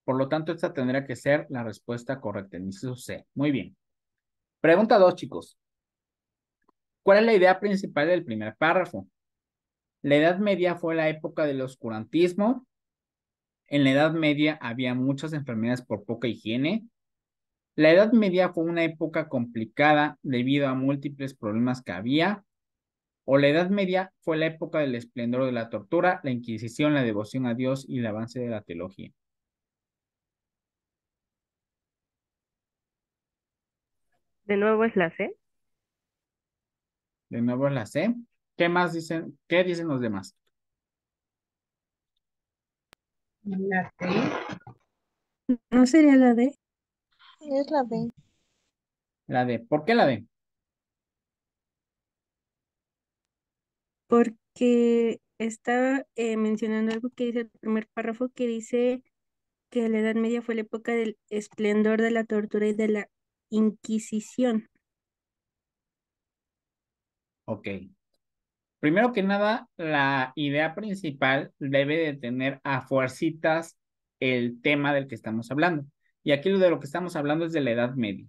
Speaker 1: Por lo tanto, esta tendría que ser la respuesta correcta, el inciso C. Muy bien. Pregunta 2, chicos. ¿Cuál es la idea principal del primer párrafo? La Edad Media fue la época del oscurantismo. En la Edad Media había muchas enfermedades por poca higiene. La Edad Media fue una época complicada debido a múltiples problemas que había. O la Edad Media fue la época del esplendor de la tortura, la Inquisición, la devoción a Dios y el avance de la teología.
Speaker 3: de nuevo es la C.
Speaker 1: De nuevo la C. ¿Qué más dicen? ¿Qué dicen los demás?
Speaker 3: La C.
Speaker 6: ¿No sería la D?
Speaker 5: Es la D.
Speaker 1: La D. ¿Por qué la D?
Speaker 6: Porque está mencionando algo que dice el primer párrafo, que dice que la Edad Media fue la época del esplendor de la tortura y de la Inquisición.
Speaker 1: Ok. Primero que nada, la idea principal debe de tener a fuercitas el tema del que estamos hablando. Y aquí de lo que estamos hablando es de la Edad Media.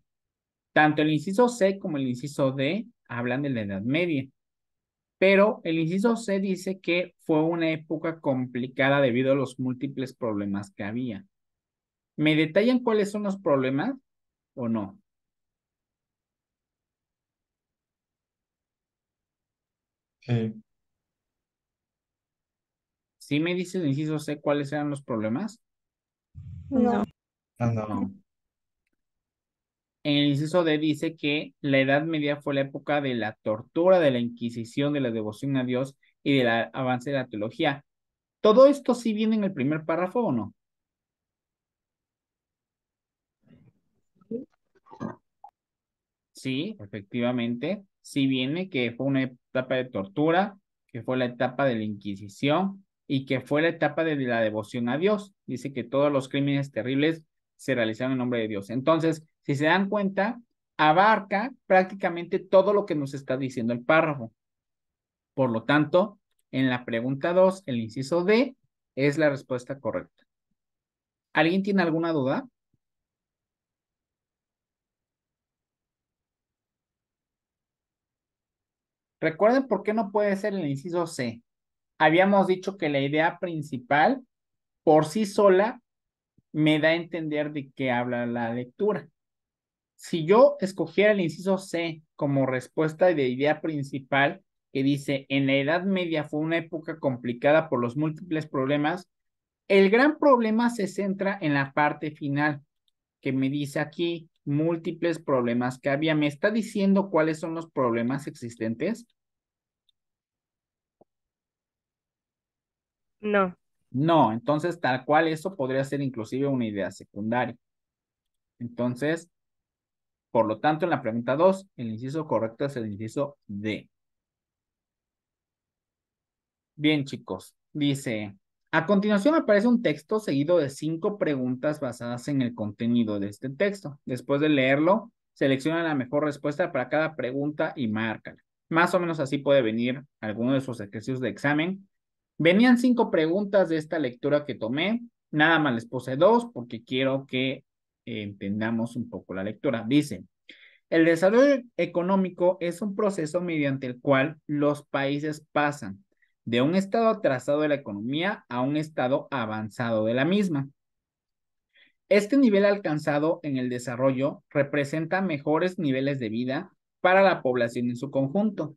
Speaker 1: Tanto el inciso C como el inciso D hablan de la Edad Media. Pero el inciso C dice que fue una época complicada debido a los múltiples problemas que había. ¿Me detallan cuáles son los problemas o no?
Speaker 2: Sí.
Speaker 1: ¿Sí me dice el inciso C cuáles eran los problemas?
Speaker 5: No.
Speaker 2: Ah, no.
Speaker 1: No. En el inciso D dice que la Edad Media fue la época de la tortura, de la Inquisición, de la devoción a Dios y del avance de la teología. ¿Todo esto sí viene en el primer párrafo o no? Sí, efectivamente, sí viene que fue una etapa de tortura, que fue la etapa de la Inquisición y que fue la etapa de la devoción a Dios. Dice que todos los crímenes terribles se realizaron en nombre de Dios. Entonces, si se dan cuenta, abarca prácticamente todo lo que nos está diciendo el párrafo. Por lo tanto, en la pregunta 2, el inciso D es la respuesta correcta. ¿Alguien tiene alguna duda? Recuerden por qué no puede ser el inciso C. Habíamos dicho que la idea principal por sí sola me da a entender de qué habla la lectura. Si yo escogiera el inciso C como respuesta de idea principal, que dice, en la Edad Media fue una época complicada por los múltiples problemas, el gran problema se centra en la parte final, que me dice aquí múltiples problemas que había. ¿Me está diciendo cuáles son los problemas existentes?
Speaker 6: No.
Speaker 1: No, entonces tal cual eso podría ser inclusive una idea secundaria. Entonces, por lo tanto, en la pregunta 2, el inciso correcto es el inciso D. Bien, chicos, dice, a continuación aparece un texto seguido de 5 preguntas basadas en el contenido de este texto. Después de leerlo, selecciona la mejor respuesta para cada pregunta y márcala. Más o menos así puede venir alguno de sus ejercicios de examen. Venían 5 preguntas de esta lectura que tomé. Nada más les puse 2 porque quiero que entendamos un poco la lectura. Dice, el desarrollo económico es un proceso mediante el cual los países pasan de un estado atrasado de la economía a un estado avanzado de la misma. Este nivel alcanzado en el desarrollo representa mejores niveles de vida para la población en su conjunto.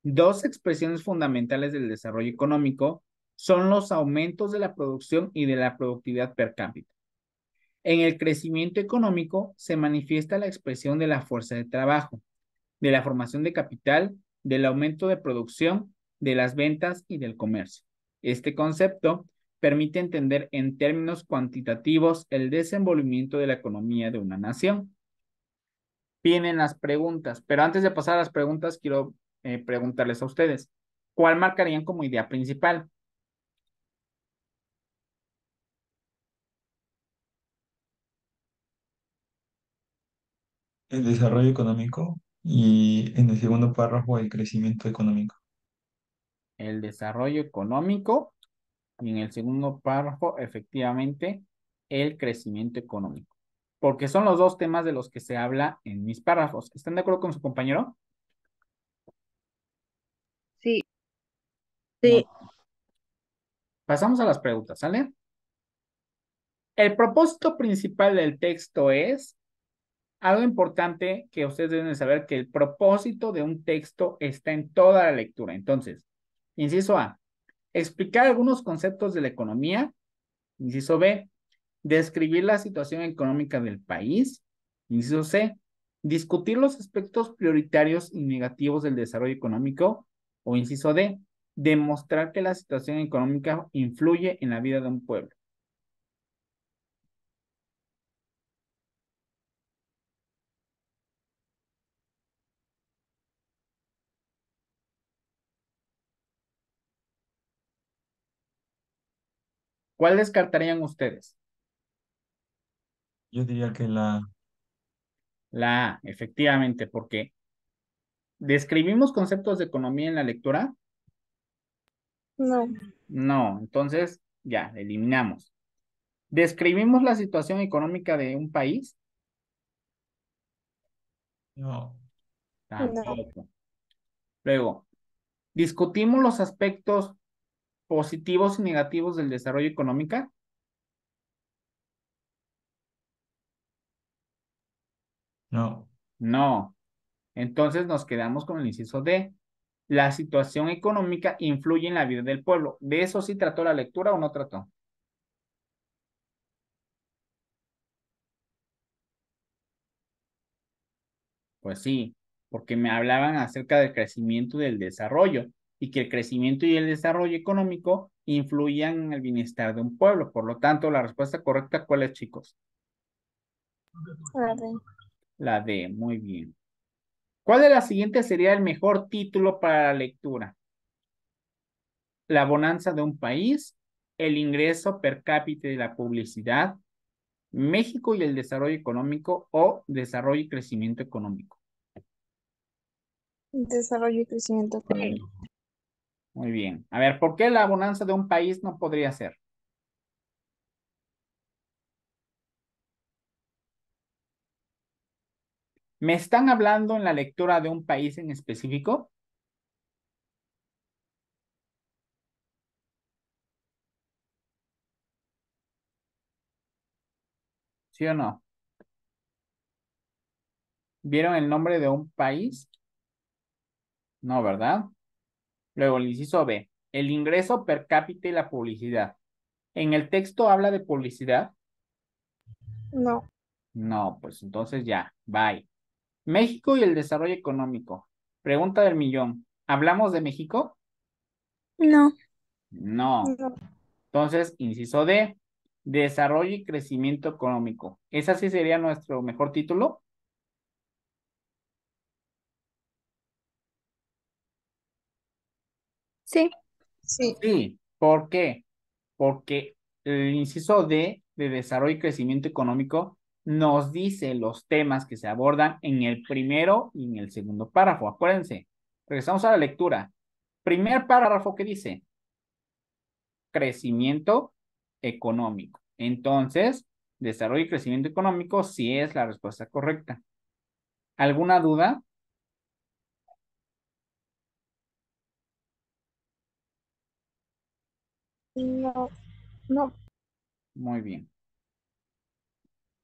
Speaker 1: Dos expresiones fundamentales del desarrollo económico son los aumentos de la producción y de la productividad per cápita. En el crecimiento económico se manifiesta la expresión de la fuerza de trabajo, de la formación de capital, del aumento de producción, de las ventas y del comercio. Este concepto permite entender en términos cuantitativos el desenvolvimiento de la economía de una nación. Vienen las preguntas, pero antes de pasar a las preguntas, quiero preguntarles a ustedes, ¿cuál marcarían como idea principal?
Speaker 2: El desarrollo económico y en el segundo párrafo el crecimiento económico.
Speaker 1: El desarrollo económico y en el segundo párrafo, efectivamente, el crecimiento económico. Porque son los dos temas de los que se habla en mis párrafos. ¿Están de acuerdo con su compañero?
Speaker 6: Sí.
Speaker 1: Sí. Pasamos a las preguntas, ¿sale? El propósito principal del texto es algo importante que ustedes deben de saber, que el propósito de un texto está en toda la lectura. Entonces, inciso A, explicar algunos conceptos de la economía. Inciso B, describir la situación económica del país. Inciso C, discutir los aspectos prioritarios y negativos del desarrollo económico. O inciso D, demostrar que la situación económica influye en la vida de un pueblo. ¿Cuál descartarían ustedes?
Speaker 2: Yo diría que la...
Speaker 1: La A, efectivamente, porque describimos conceptos de economía en la lectura.
Speaker 5: No.
Speaker 1: No, entonces ya, eliminamos. ¿Describimos la situación económica de un país?
Speaker 2: No.
Speaker 1: Tampoco. Luego, ¿discutimos los aspectos positivos y negativos del desarrollo económico?
Speaker 2: No.
Speaker 1: No. Entonces nos quedamos con el inciso D. La situación económica influye en la vida del pueblo. ¿De eso sí trató la lectura o no trató? Pues sí, porque me hablaban acerca del crecimiento y del desarrollo, y que el crecimiento y el desarrollo económico influían en el bienestar de un pueblo. Por lo tanto, la respuesta correcta, ¿cuál es, chicos?
Speaker 5: La D.
Speaker 1: La D, muy bien. ¿Cuál de las siguientes sería el mejor título para la lectura? La bonanza de un país, el ingreso per cápita de la publicidad, México y el desarrollo económico o desarrollo y crecimiento económico.
Speaker 5: Desarrollo y crecimiento económico.
Speaker 1: Muy bien. A ver, ¿por qué la bonanza de un país no podría ser? ¿Me están hablando en la lectura de un país en específico? ¿Sí o no? ¿Vieron el nombre de un país? No, ¿verdad? Luego el inciso B, el ingreso per cápita y la publicidad. ¿En el texto habla de publicidad?
Speaker 5: No.
Speaker 1: No, pues entonces ya, bye. México y el desarrollo económico. Pregunta del millón. ¿Hablamos de México?
Speaker 4: No.
Speaker 1: No.
Speaker 5: No.
Speaker 1: Entonces, inciso D, desarrollo y crecimiento económico. ¿Ese sí sería nuestro mejor título?
Speaker 4: Sí.
Speaker 5: Sí.
Speaker 1: Sí. ¿Por qué? Porque el inciso D de desarrollo y crecimiento económico nos dice los temas que se abordan en el primero y en el segundo párrafo. Acuérdense, regresamos a la lectura. Primer párrafo, ¿qué dice? Crecimiento económico. Entonces, desarrollo y crecimiento económico sí es la respuesta correcta. ¿Alguna duda?
Speaker 5: No. No.
Speaker 1: Muy bien.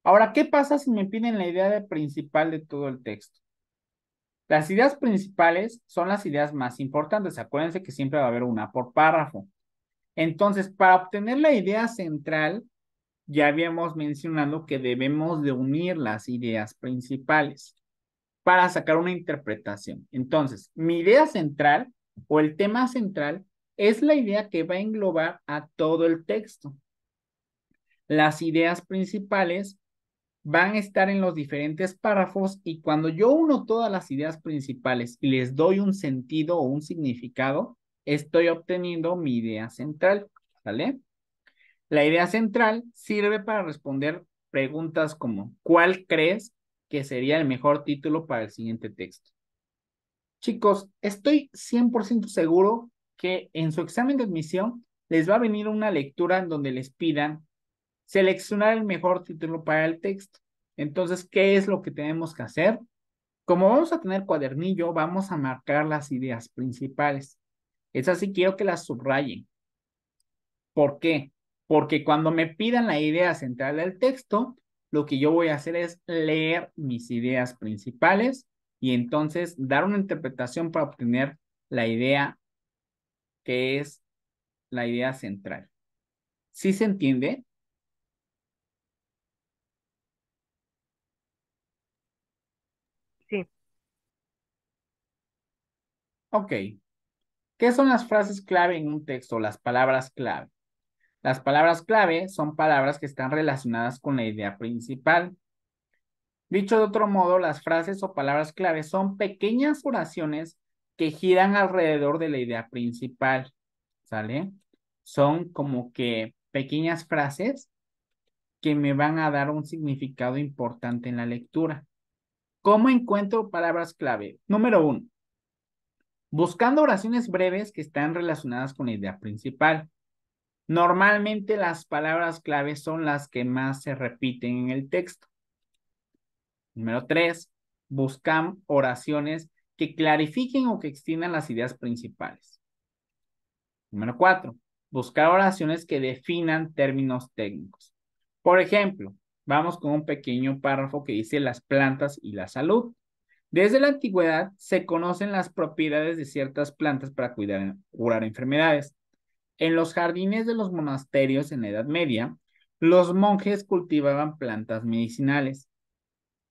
Speaker 1: Ahora, ¿qué pasa si me piden la idea principal de todo el texto? Las ideas principales son las ideas más importantes. Acuérdense que siempre va a haber una por párrafo. Entonces, para obtener la idea central, ya habíamos mencionado que debemos de unir las ideas principales para sacar una interpretación. Entonces, mi idea central o el tema central es la idea que va a englobar a todo el texto. Las ideas principales van a estar en los diferentes párrafos y cuando yo uno todas las ideas principales y les doy un sentido o un significado, estoy obteniendo mi idea central, ¿vale? La idea central sirve para responder preguntas como ¿cuál crees que sería el mejor título para el siguiente texto? Chicos, estoy 100% seguro que en su examen de admisión les va a venir una lectura en donde les pidan seleccionar el mejor título para el texto. Entonces, ¿qué es lo que tenemos que hacer? Como vamos a tener cuadernillo, vamos a marcar las ideas principales. Es así, quiero que las subrayen. ¿Por qué? Porque cuando me pidan la idea central del texto, lo que yo voy a hacer es leer mis ideas principales y entonces dar una interpretación para obtener la idea que es la idea central. ¿Sí se entiende?
Speaker 6: Sí.
Speaker 1: Ok. ¿Qué son las frases clave en un texto? Las palabras clave. Las palabras clave son palabras que están relacionadas con la idea principal. Dicho de otro modo, las frases o palabras clave son pequeñas oraciones que giran alrededor de la idea principal, ¿sale? Son como que pequeñas frases que me van a dar un significado importante en la lectura. ¿Cómo encuentro palabras clave? Número 1, buscando oraciones breves que están relacionadas con la idea principal. Normalmente las palabras clave son las que más se repiten en el texto. Número 3, buscan oraciones que clarifiquen o que extiendan las ideas principales. Número 4, buscar oraciones que definan términos técnicos. Por ejemplo, vamos con un pequeño párrafo que dice las plantas y la salud. Desde la antigüedad se conocen las propiedades de ciertas plantas para curar enfermedades. En los jardines de los monasterios en la Edad Media, los monjes cultivaban plantas medicinales.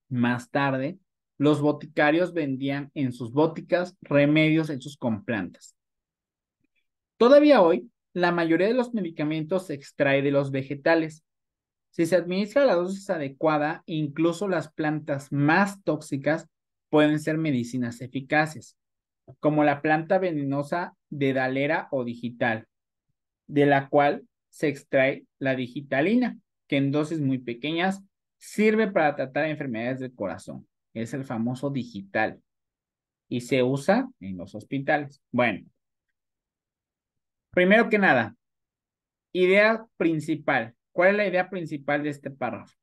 Speaker 1: Más tarde, Los boticarios vendían en sus boticas remedios hechos con plantas. Todavía hoy, la mayoría de los medicamentos se extrae de los vegetales. Si se administra la dosis adecuada, incluso las plantas más tóxicas pueden ser medicinas eficaces, como la planta venenosa de Dalera o digital, de la cual se extrae la digitalina, que en dosis muy pequeñas sirve para tratar enfermedades del corazón. Es el famoso digital y se usa en los hospitales. Bueno, primero que nada, idea principal. ¿Cuál es la idea principal de este párrafo?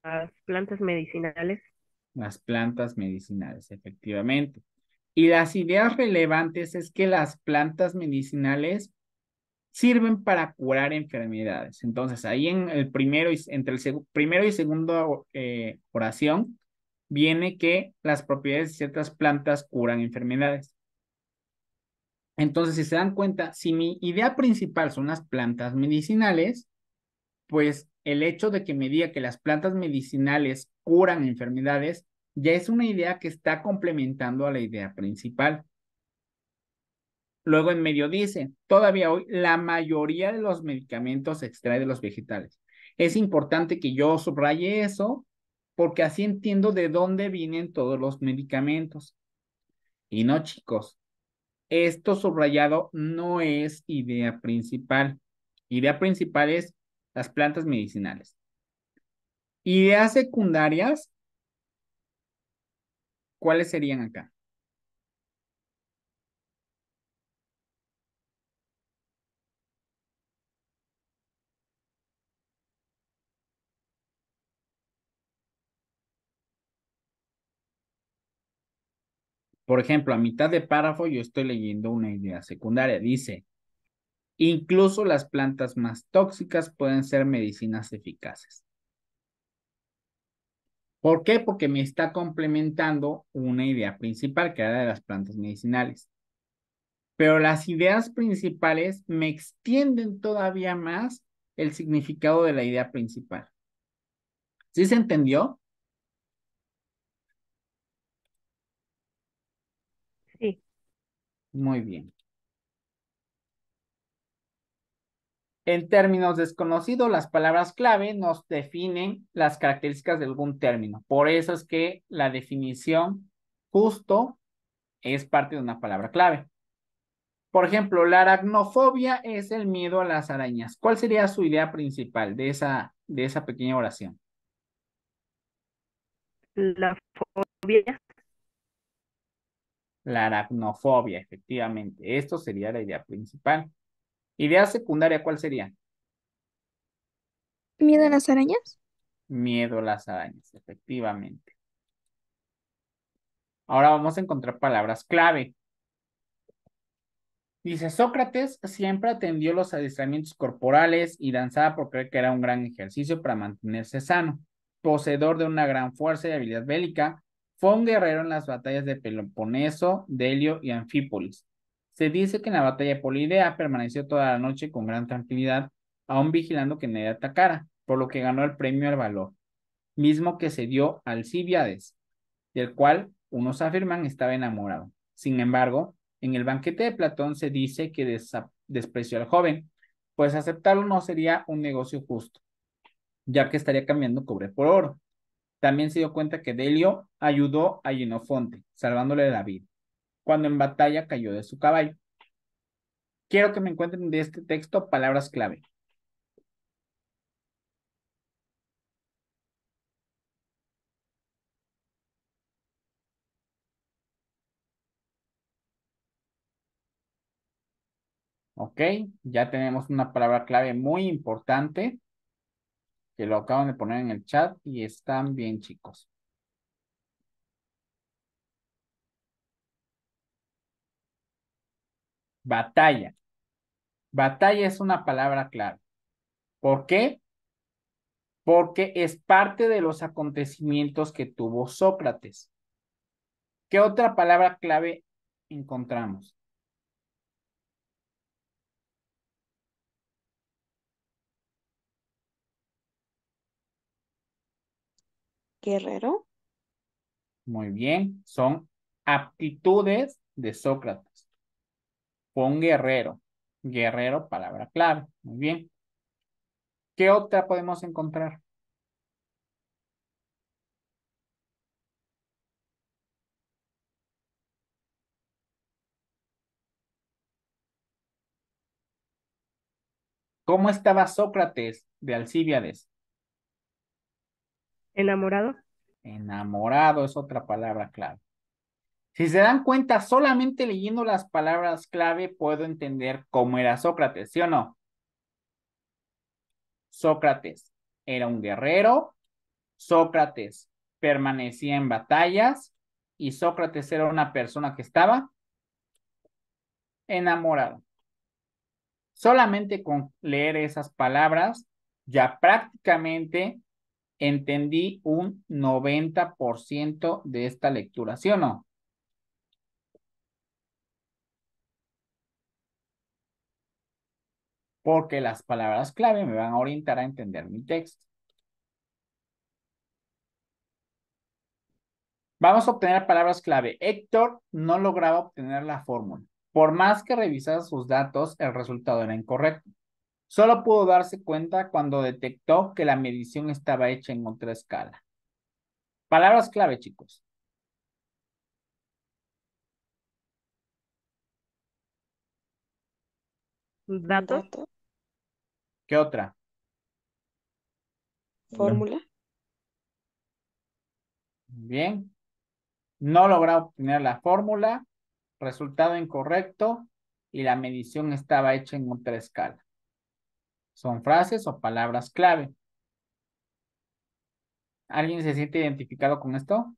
Speaker 7: Las plantas medicinales.
Speaker 1: Las plantas medicinales, efectivamente. Y las ideas relevantes es que las plantas medicinales sirven para curar enfermedades. Entonces, ahí en el primero y, entre el primero y segundo oración, viene que las propiedades de ciertas plantas curan enfermedades. Entonces, si se dan cuenta, si mi idea principal son las plantas medicinales, pues el hecho de que me diga que las plantas medicinales curan enfermedades ya es una idea que está complementando a la idea principal. Luego en medio dice, todavía hoy la mayoría de los medicamentos se extrae de los vegetales. Es importante que yo subraye eso porque así entiendo de dónde vienen todos los medicamentos. Y no, chicos, esto subrayado no es idea principal. Idea principal es las plantas medicinales. Ideas secundarias, ¿cuáles serían acá? Por ejemplo, a mitad de párrafo yo estoy leyendo una idea secundaria. Dice, incluso las plantas más tóxicas pueden ser medicinas eficaces. ¿Por qué? Porque me está complementando una idea principal, que era de las plantas medicinales. Pero las ideas principales me extienden todavía más el significado de la idea principal. ¿Sí se entendió?
Speaker 7: Sí.
Speaker 1: Muy bien. En términos desconocidos, las palabras clave nos definen las características de algún término. Por eso es que la definición justo es parte de una palabra clave. Por ejemplo, la aracnofobia es el miedo a las arañas. ¿Cuál sería su idea principal de esa pequeña oración?
Speaker 7: La fobia.
Speaker 1: La aracnofobia, efectivamente. Esto sería la idea principal. Idea secundaria, ¿cuál sería?
Speaker 5: ¿Miedo a las arañas?
Speaker 1: Miedo a las arañas, efectivamente. Ahora vamos a encontrar palabras clave. Dice, Sócrates siempre atendió los adiestramientos corporales y danzaba por creer que era un gran ejercicio para mantenerse sano. Poseedor de una gran fuerza y habilidad bélica, fue un guerrero en las batallas de Peloponeso, Delio y Anfípolis. Se dice que en la batalla de Polidea permaneció toda la noche con gran tranquilidad, aún vigilando que nadie atacara, por lo que ganó el premio al valor, mismo que se dio a Alcibíades, del cual unos afirman estaba enamorado. Sin embargo, en el banquete de Platón se dice que despreció al joven, pues aceptarlo no sería un negocio justo, ya que estaría cambiando cobre por oro. También se dio cuenta que Delio ayudó a Jenofonte, salvándole la vida, cuando en batalla cayó de su caballo. Quiero que me encuentren de este texto palabras clave. ¿Ok? Ya tenemos una palabra clave muy importante que lo acaban de poner en el chat y están bien, chicos. Batalla. Batalla es una palabra clave. ¿Por qué? Porque es parte de los acontecimientos que tuvo Sócrates. ¿Qué otra palabra clave encontramos?
Speaker 5: Guerrero.
Speaker 1: Muy bien, son aptitudes de Sócrates. Fue un guerrero. Guerrero, palabra clave. Muy bien. ¿Qué otra podemos encontrar? ¿Cómo estaba Sócrates de Alcíbiades?
Speaker 7: Enamorado.
Speaker 1: Enamorado es otra palabra clave. Si se dan cuenta, solamente leyendo las palabras clave puedo entender cómo era Sócrates, ¿sí o no? Sócrates era un guerrero, Sócrates permanecía en batallas y Sócrates era una persona que estaba enamorado. Solamente con leer esas palabras ya prácticamente entendí un 90% de esta lectura, ¿sí o no? Porque las palabras clave me van a orientar a entender mi texto. Vamos a obtener palabras clave. Héctor no lograba obtener la fórmula. Por más que revisara sus datos, el resultado era incorrecto. Solo pudo darse cuenta cuando detectó que la medición estaba hecha en otra escala. Palabras clave, chicos.
Speaker 7: Datos.
Speaker 5: Dato.
Speaker 1: ¿Qué otra?
Speaker 5: Fórmula.
Speaker 1: Bien. No lograba obtener la fórmula. Resultado incorrecto. Y la medición estaba hecha en otra escala. Son frases o palabras clave. ¿Alguien se siente identificado con esto?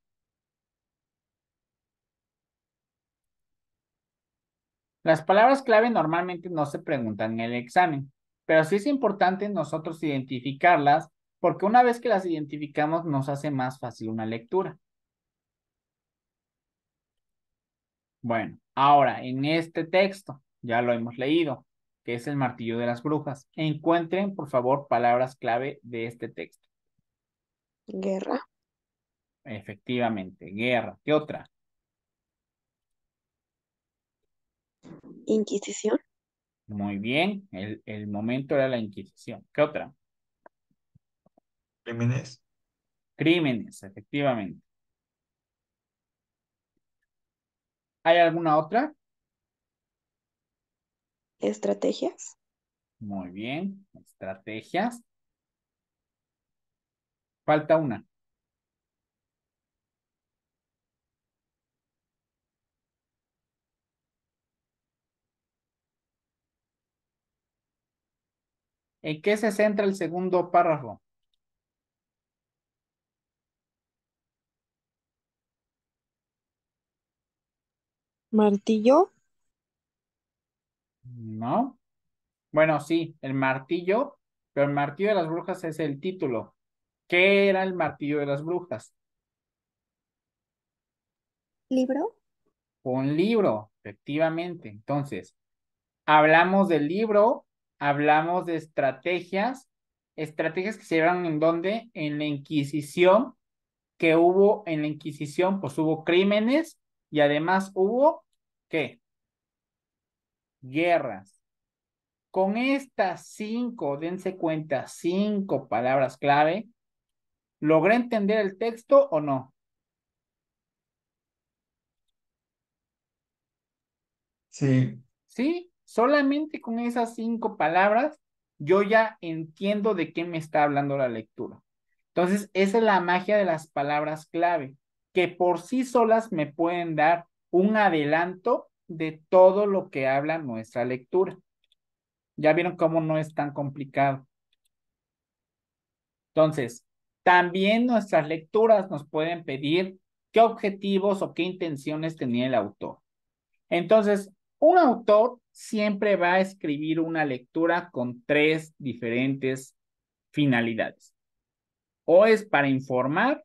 Speaker 1: Las palabras clave normalmente no se preguntan en el examen, pero sí es importante nosotros identificarlas porque una vez que las identificamos nos hace más fácil una lectura. Bueno, ahora en este texto, ya lo hemos leído, que es el martillo de las brujas. Encuentren, por favor, palabras clave de este texto.
Speaker 5: Guerra.
Speaker 1: Efectivamente, guerra. ¿Qué otra?
Speaker 5: Inquisición.
Speaker 1: Muy bien, el momento era la Inquisición. ¿Qué otra?
Speaker 2: Crímenes.
Speaker 1: Crímenes, efectivamente. ¿Hay alguna otra?
Speaker 5: Estrategias.
Speaker 1: Muy bien, estrategias. Falta una. ¿En qué se centra el segundo párrafo?
Speaker 5: Martillo.
Speaker 1: ¿No? Bueno, sí, el martillo, pero el martillo de las brujas es el título. ¿Qué era el martillo de las brujas?
Speaker 5: Libro.
Speaker 1: Un libro, efectivamente. Entonces, hablamos del libro, hablamos de estrategias que se llevaron en dónde, en la Inquisición, que hubo en la Inquisición, pues hubo crímenes y además hubo, ¿qué? Guerras. Con estas 5, dense cuenta, 5 palabras clave, ¿logré entender el texto o no?
Speaker 2: Sí,
Speaker 1: Sí, solamente con esas 5 palabras yo ya entiendo de qué me está hablando la lectura. Entonces, esa es la magia de las palabras clave, que por sí solas me pueden dar un adelanto de todo lo que habla nuestra lectura. Ya vieron cómo no es tan complicado. Entonces, también nuestras lecturas nos pueden pedir qué objetivos o qué intenciones tenía el autor. Entonces, un autor siempre va a escribir una lectura con 3 diferentes finalidades. O es para informar,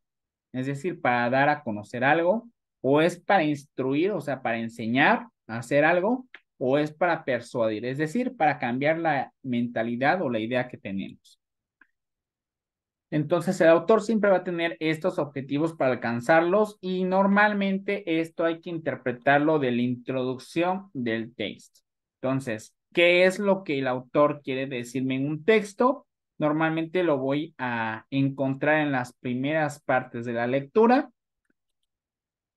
Speaker 1: es decir, para dar a conocer algo, o es para instruir, o sea, para enseñar a hacer algo, o es para persuadir, es decir, para cambiar la mentalidad o la idea que tenemos. Entonces, el autor siempre va a tener estos objetivos para alcanzarlos y normalmente esto hay que interpretarlo de la introducción del texto. Entonces, ¿qué es lo que el autor quiere decirme en un texto? Normalmente lo voy a encontrar en las primeras partes de la lectura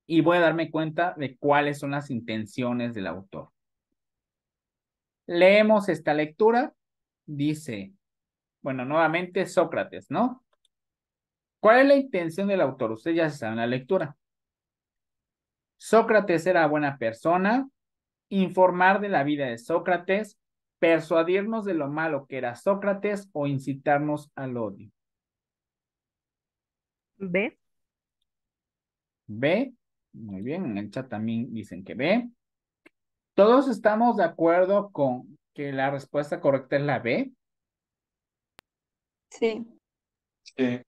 Speaker 1: y voy a darme cuenta de cuáles son las intenciones del autor. Leemos esta lectura. Dice, bueno, nuevamente Sócrates, ¿no? ¿Cuál es la intención del autor? Usted ya se sabe en la lectura. Sócrates era buena persona, informar de la vida de Sócrates, persuadirnos de lo malo que era Sócrates o incitarnos al odio.
Speaker 7: B.
Speaker 1: B. Muy bien, en el chat también dicen que B. ¿Todos estamos de acuerdo con que la respuesta correcta es la B?
Speaker 4: Sí.
Speaker 2: Sí.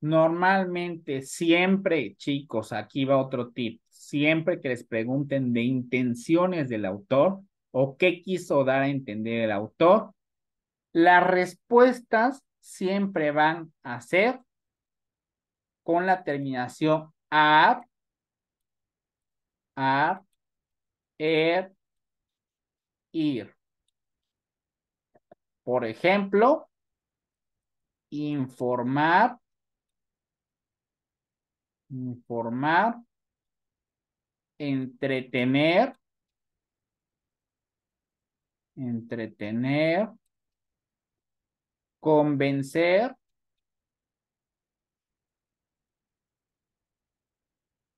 Speaker 1: Normalmente, siempre, chicos, aquí va otro tip. Siempre que les pregunten de intenciones del autor o qué quiso dar a entender el autor, las respuestas siempre van a ser con la terminación ar, er, ir. Por ejemplo, informar, entretener, convencer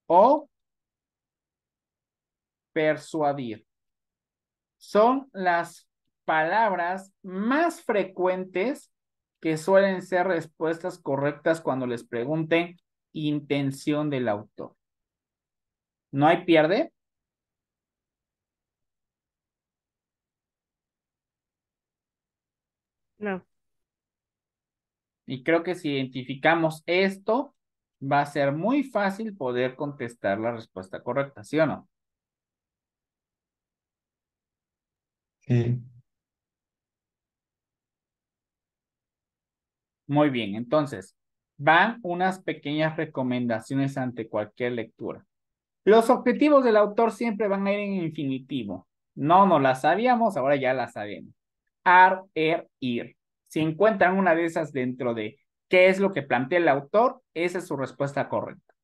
Speaker 1: o persuadir. Son las palabras más frecuentes que suelen ser respuestas correctas cuando les pregunten intención del autor. ¿No hay pierde?
Speaker 7: No.
Speaker 1: Y creo que si identificamos esto, va a ser muy fácil poder contestar la respuesta correcta, ¿sí o no?
Speaker 2: Sí.
Speaker 1: Muy bien, entonces, van unas pequeñas recomendaciones ante cualquier lectura. Los objetivos del autor siempre van a ir en infinitivo. No nos las sabíamos, ahora ya las sabemos. Ar, ir. Si encuentran una de esas dentro de qué es lo que plantea el autor, esa es su respuesta correcta.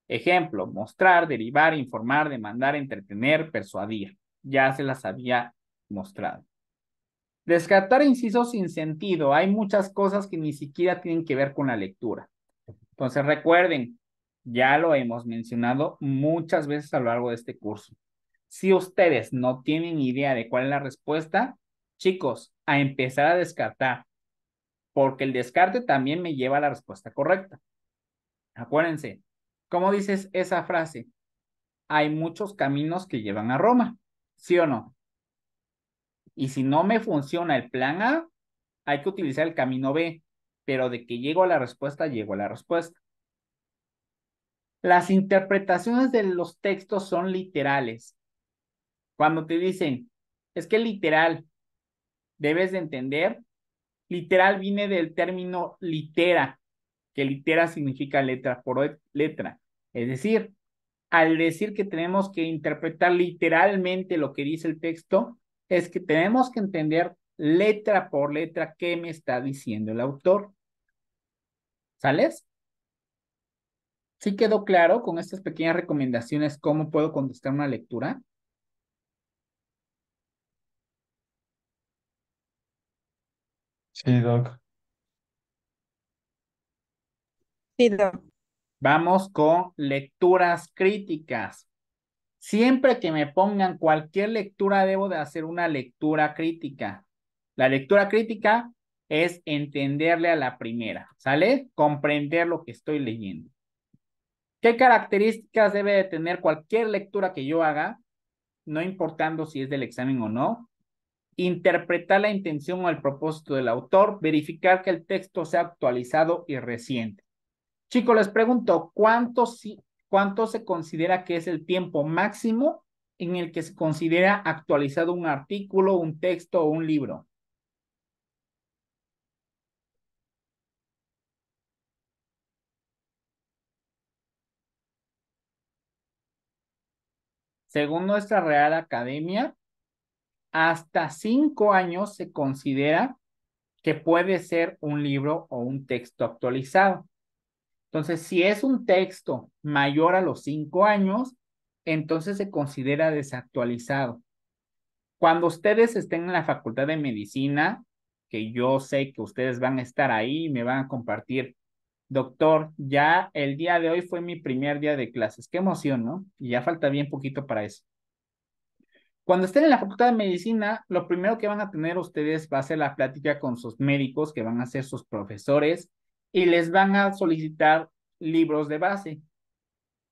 Speaker 1: Ejemplo, mostrar, derivar, informar, demandar, entretener, persuadir. Ya se las había mostrado. Descartar incisos sin sentido. Hay muchas cosas que ni siquiera tienen que ver con la lectura. Entonces recuerden, ya lo hemos mencionado muchas veces a lo largo de este curso. Si ustedes no tienen idea de cuál es la respuesta, chicos, a empezar a descartar, porque el descarte también me lleva a la respuesta correcta. Acuérdense, ¿cómo dices esa frase? Hay muchos caminos que llevan a Roma, ¿sí o no? Y si no me funciona el plan A, hay que utilizar el camino B, pero de que llego a la respuesta, llego a la respuesta. Las interpretaciones de los textos son literales. Cuando te dicen, es que literal, debes de entender, literal viene del término litera, que litera significa letra por letra. Es decir, al decir que tenemos que interpretar literalmente lo que dice el texto, es que tenemos que entender letra por letra qué me está diciendo el autor. ¿Sales? ¿Sí quedó claro con estas pequeñas recomendaciones cómo puedo contestar una lectura?
Speaker 2: Sí, Doc.
Speaker 4: Sí, Doc.
Speaker 1: Vamos con lecturas críticas. Siempre que me pongan cualquier lectura, debo de hacer una lectura crítica. La lectura crítica es entenderle a la primera, ¿sale? Comprender lo que estoy leyendo. ¿Qué características debe de tener cualquier lectura que yo haga, no importando si es del examen o no? Interpretar la intención o el propósito del autor, verificar que el texto sea actualizado y reciente. Chicos, les pregunto, ¿cuánto se considera que es el tiempo máximo en el que se considera actualizado un artículo, un texto o un libro? según nuestra Real Academia, hasta 5 años se considera que puede ser un libro o un texto actualizado. Entonces, si es un texto mayor a los 5 años, entonces se considera desactualizado. Cuando ustedes estén en la Facultad de Medicina, que yo sé que ustedes van a estar ahí y me van a compartir, doctor, ya el día de hoy fue mi primer día de clases. Qué emoción, ¿no? Y ya falta bien poquito para eso. Cuando estén en la Facultad de Medicina, lo primero que van a tener ustedes va a ser la plática con sus médicos, que van a ser sus profesores, y les van a solicitar libros de base.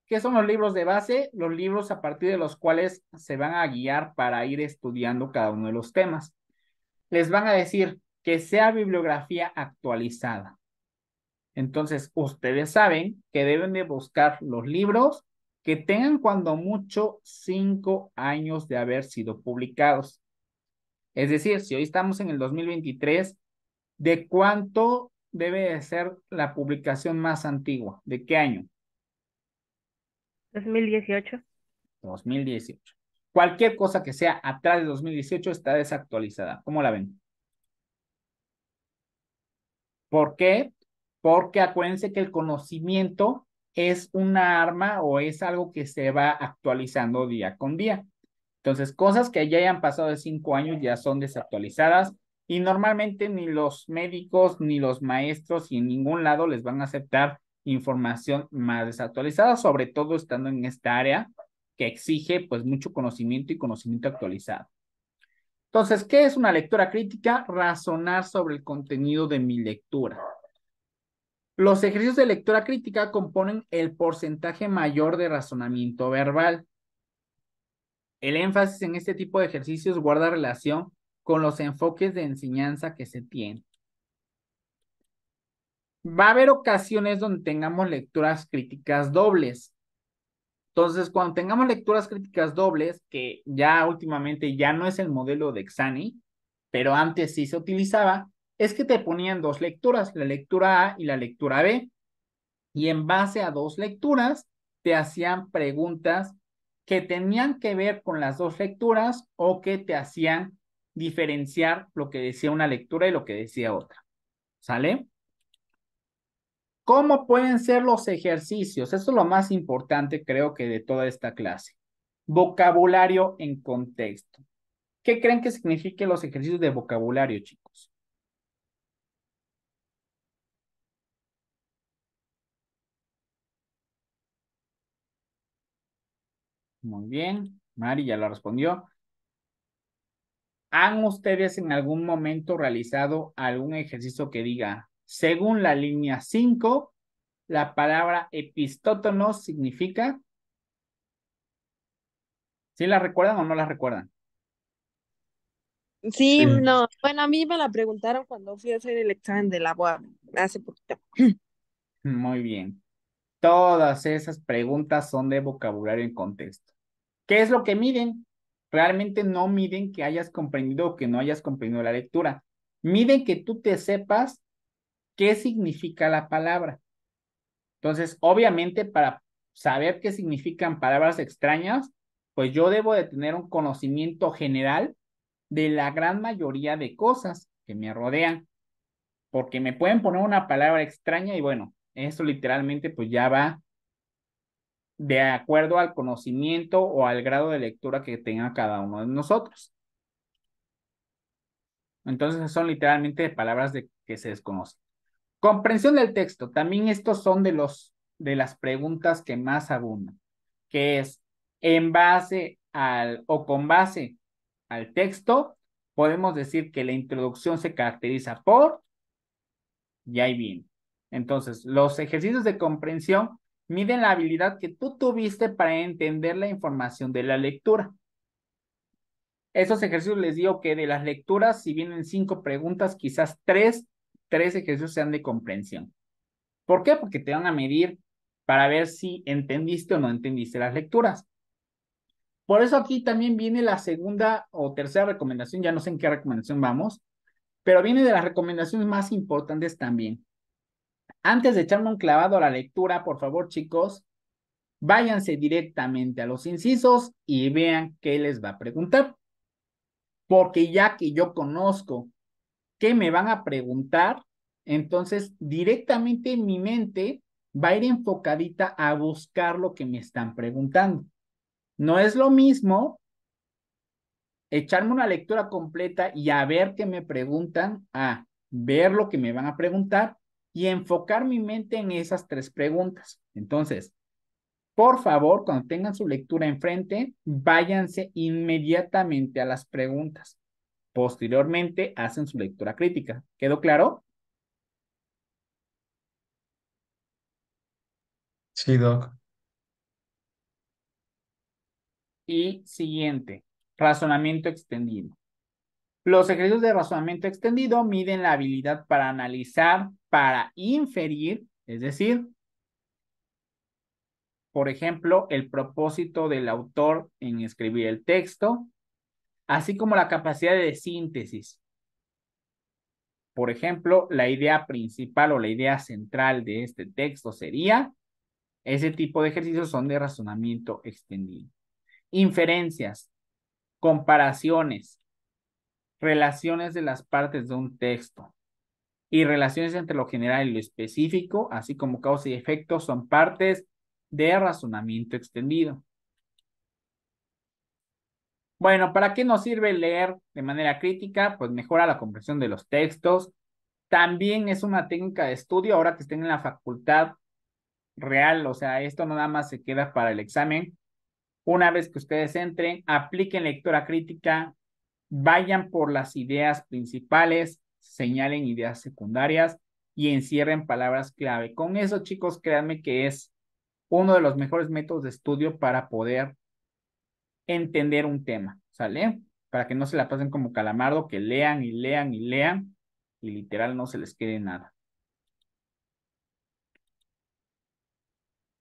Speaker 1: ¿Qué son los libros de base? Los libros a partir de los cuales se van a guiar para ir estudiando cada uno de los temas. Les van a decir que sea bibliografía actualizada. Entonces, ustedes saben que deben de buscar los libros que tengan cuando mucho 5 años de haber sido publicados. Es decir, si hoy estamos en el 2023, ¿de cuánto debe de ser la publicación más antigua? ¿De qué año?
Speaker 7: 2018.
Speaker 1: 2018. Cualquier cosa que sea atrás de 2018 está desactualizada. ¿Cómo la ven? ¿Por qué? Porque acuérdense que el conocimiento es una arma o es algo que se va actualizando día con día. Entonces, cosas que ya hayan pasado de 5 años ya son desactualizadas y normalmente ni los médicos ni los maestros y en ningún lado les van a aceptar información más desactualizada, sobre todo estando en esta área que exige pues mucho conocimiento y conocimiento actualizado. Entonces, ¿qué es una lectura crítica? Razonar sobre el contenido de mi lectura. Los ejercicios de lectura crítica componen el porcentaje mayor de razonamiento verbal. El énfasis en este tipo de ejercicios guarda relación con los enfoques de enseñanza que se tienen. Va a haber ocasiones donde tengamos lecturas críticas dobles. Entonces, cuando tengamos lecturas críticas dobles, que ya últimamente ya no es el modelo de Exani, pero antes sí se utilizaba, es que te ponían 2 lecturas, la lectura A y la lectura B, y en base a 2 lecturas te hacían preguntas que tenían que ver con las 2 lecturas o que te hacían diferenciar lo que decía una lectura y lo que decía otra. ¿Sale? ¿Cómo pueden ser los ejercicios? Eso es lo más importante, creo que de toda esta clase. Vocabulario en contexto. ¿Qué creen que signifiquen los ejercicios de vocabulario, chicos? Muy bien. Mari ya lo respondió. ¿Han ustedes en algún momento realizado algún ejercicio que diga, según la línea 5, la palabra epistótonos significa? ¿Sí la recuerdan o no la recuerdan?
Speaker 8: Sí,
Speaker 2: Sí.
Speaker 8: no, bueno, a mí me la preguntaron cuando fui a hacer el examen de la UAB hace poquito.
Speaker 1: Muy bien. Todas esas preguntas son de vocabulario en contexto. ¿Qué es lo que miden? Realmente no miden que hayas comprendido o que no hayas comprendido la lectura. Miden que tú te sepas qué significa la palabra. Entonces, obviamente, para saber qué significan palabras extrañas, pues yo debo de tener un conocimiento general de la gran mayoría de cosas que me rodean, porque me pueden poner una palabra extraña y bueno, eso literalmente pues ya va de acuerdo al conocimiento o al grado de lectura que tenga cada uno de nosotros. Entonces son literalmente palabras que se desconocen. Comprensión del texto. También estos son de las preguntas que más abundan, que es en base al o con base al texto, podemos decir que la introducción se caracteriza por, y ahí viene. Entonces, los ejercicios de comprensión miden la habilidad que tú tuviste para entender la información de la lectura. Esos ejercicios les digo que de las lecturas, si vienen 5 preguntas, quizás 3 ejercicios sean de comprensión. ¿Por qué? Porque te van a medir para ver si entendiste o no entendiste las lecturas. Por eso aquí también viene la segunda o tercera recomendación, ya no sé en qué recomendación vamos, pero viene de las recomendaciones más importantes también. Antes de echarme un clavado a la lectura, por favor, chicos, Váyanse directamente a los incisos y vean qué les va a preguntar. Porque ya que yo conozco qué me van a preguntar, entonces directamente en mi mente va a ir enfocadita a buscar lo que me están preguntando. No es lo mismo echarme una lectura completa y a ver qué me preguntan, a ver lo que me van a preguntar y enfocar mi mente en esas 3 preguntas. Entonces, por favor, cuando tengan su lectura enfrente, váyanse inmediatamente a las preguntas. Posteriormente, hacen su lectura crítica. ¿Quedó claro?
Speaker 2: Sí, Doc.
Speaker 1: Y siguiente, razonamiento extendido. Los ejercicios de razonamiento extendido miden la habilidad para analizar, para inferir, es decir, por ejemplo, el propósito del autor en escribir el texto, así como la capacidad de síntesis. Por ejemplo, la idea principal o la idea central de este texto sería, ese tipo de ejercicios son de razonamiento extendido. Inferencias, comparaciones, relaciones de las partes de un texto y relaciones entre lo general y lo específico, así como causa y efecto, son partes de razonamiento extendido. Bueno, ¿para qué nos sirve leer de manera crítica? Pues mejora la comprensión de los textos. También es una técnica de estudio ahora que estén en la facultad real, o sea, esto no nada más se queda para el examen. Una vez que ustedes entren, apliquen lectura crítica, vayan por las ideas principales, señalen ideas secundarias y encierren palabras clave. Con eso, chicos, créanme que es uno de los mejores métodos de estudio para poder entender un tema, ¿sale? Para que no se la pasen como calamardo, que lean y lean y lean y literal no se les quede nada.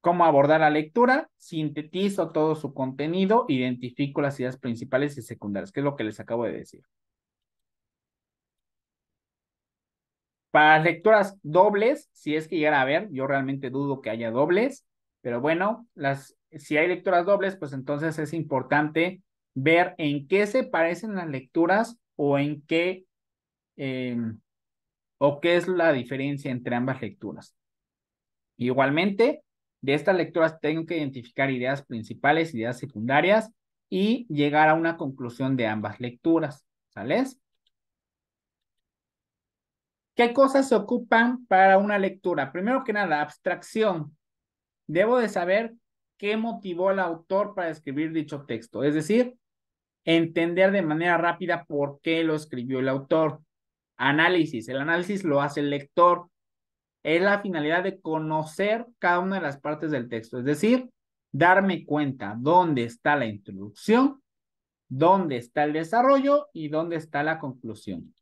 Speaker 1: ¿Cómo abordar la lectura? Sintetizo todo su contenido, identifico las ideas principales y secundarias, que es lo que les acabo de decir. Para las lecturas dobles, si es que llegara a haber, yo realmente dudo que haya dobles, pero bueno, si hay lecturas dobles, pues entonces es importante ver en qué se parecen las lecturas o en qué, o qué es la diferencia entre ambas lecturas. Igualmente, de estas lecturas tengo que identificar ideas principales, ideas secundarias y llegar a una conclusión de ambas lecturas, ¿sales? ¿Qué cosas se ocupan para una lectura? Primero que nada, abstracción. Debo de saber qué motivó al autor para escribir dicho texto, es decir, entender de manera rápida por qué lo escribió el autor. Análisis. El análisis lo hace el lector. Es la finalidad de conocer cada una de las partes del texto, es decir, darme cuenta dónde está la introducción, dónde está el desarrollo y dónde está la conclusión.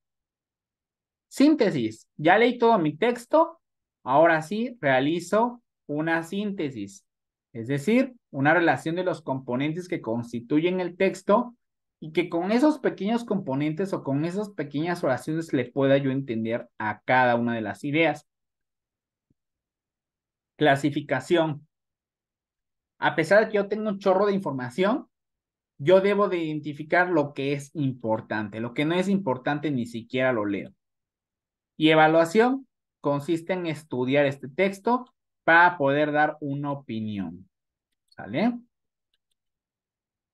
Speaker 1: Síntesis. Ya leí todo mi texto, ahora sí realizo una síntesis, es decir, una relación de los componentes que constituyen el texto y que con esos pequeños componentes o con esas pequeñas oraciones le pueda yo entender a cada una de las ideas. Clasificación. A pesar de que yo tengo un chorro de información, yo debo de identificar lo que es importante. Lo que no es importante ni siquiera lo leo. Y evaluación consiste en estudiar este texto para poder dar una opinión. ¿Sale?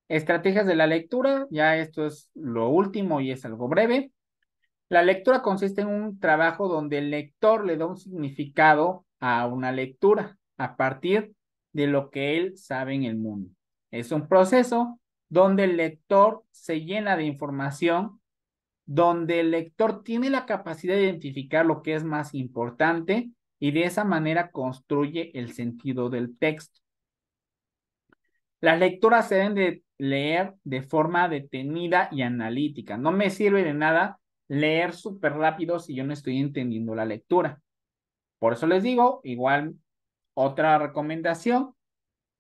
Speaker 1: Estrategias de la lectura. Ya esto es lo último y es algo breve. La lectura consiste en un trabajo donde el lector le da un significado a una lectura a partir de lo que él sabe en el mundo. Es un proceso donde el lector se llena de información, donde el lector tiene la capacidad de identificar lo que es más importante y de esa manera construye el sentido del texto. Las lecturas se deben de leer de forma detenida y analítica. No me sirve de nada leer súper rápido si yo no estoy entendiendo la lectura. Por eso les digo, igual otra recomendación,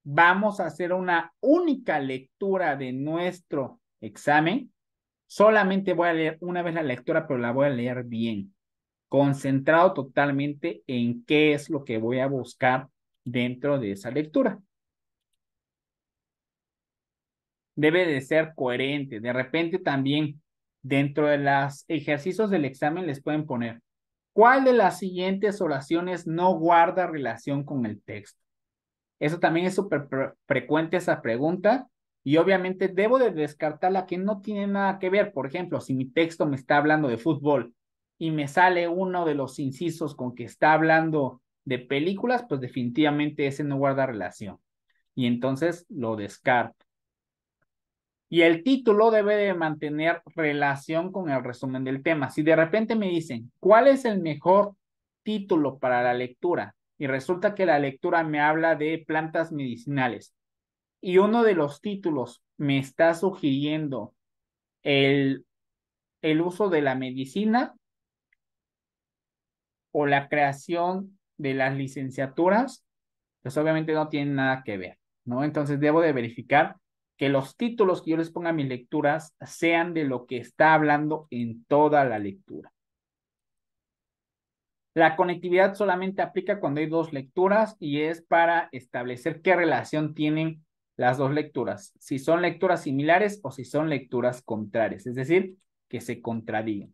Speaker 1: vamos a hacer una única lectura de nuestro examen. Solamente voy a leer una vez la lectura, pero la voy a leer bien, concentrado totalmente en qué es lo que voy a buscar dentro de esa lectura. debe de ser coherente. De repente también dentro de los ejercicios del examen les pueden poner, ¿cuál de las siguientes oraciones no guarda relación con el texto? Eso también es súper frecuente esa pregunta y obviamente debo de descartar la que no tiene nada que ver. Por ejemplo, si mi texto me está hablando de fútbol y me sale uno de los incisos con que está hablando de películas, pues definitivamente ese no guarda relación. Y entonces lo descarto. Y el título debe de mantener relación con el resumen del tema. Si de repente me dicen, ¿cuál es el mejor título para la lectura? Y resulta que la lectura me habla de plantas medicinales. Y uno de los títulos me está sugiriendo el uso de la medicina o la creación de las licenciaturas, pues obviamente no tienen nada que ver, ¿no? Entonces debo de verificar que los títulos que yo les ponga a mis lecturas sean de lo que está hablando en toda la lectura. La conectividad solamente aplica cuando hay dos lecturas y es para establecer qué relación tienen las dos lecturas, si son lecturas similares o si son lecturas contrarias, es decir, que se contradigan.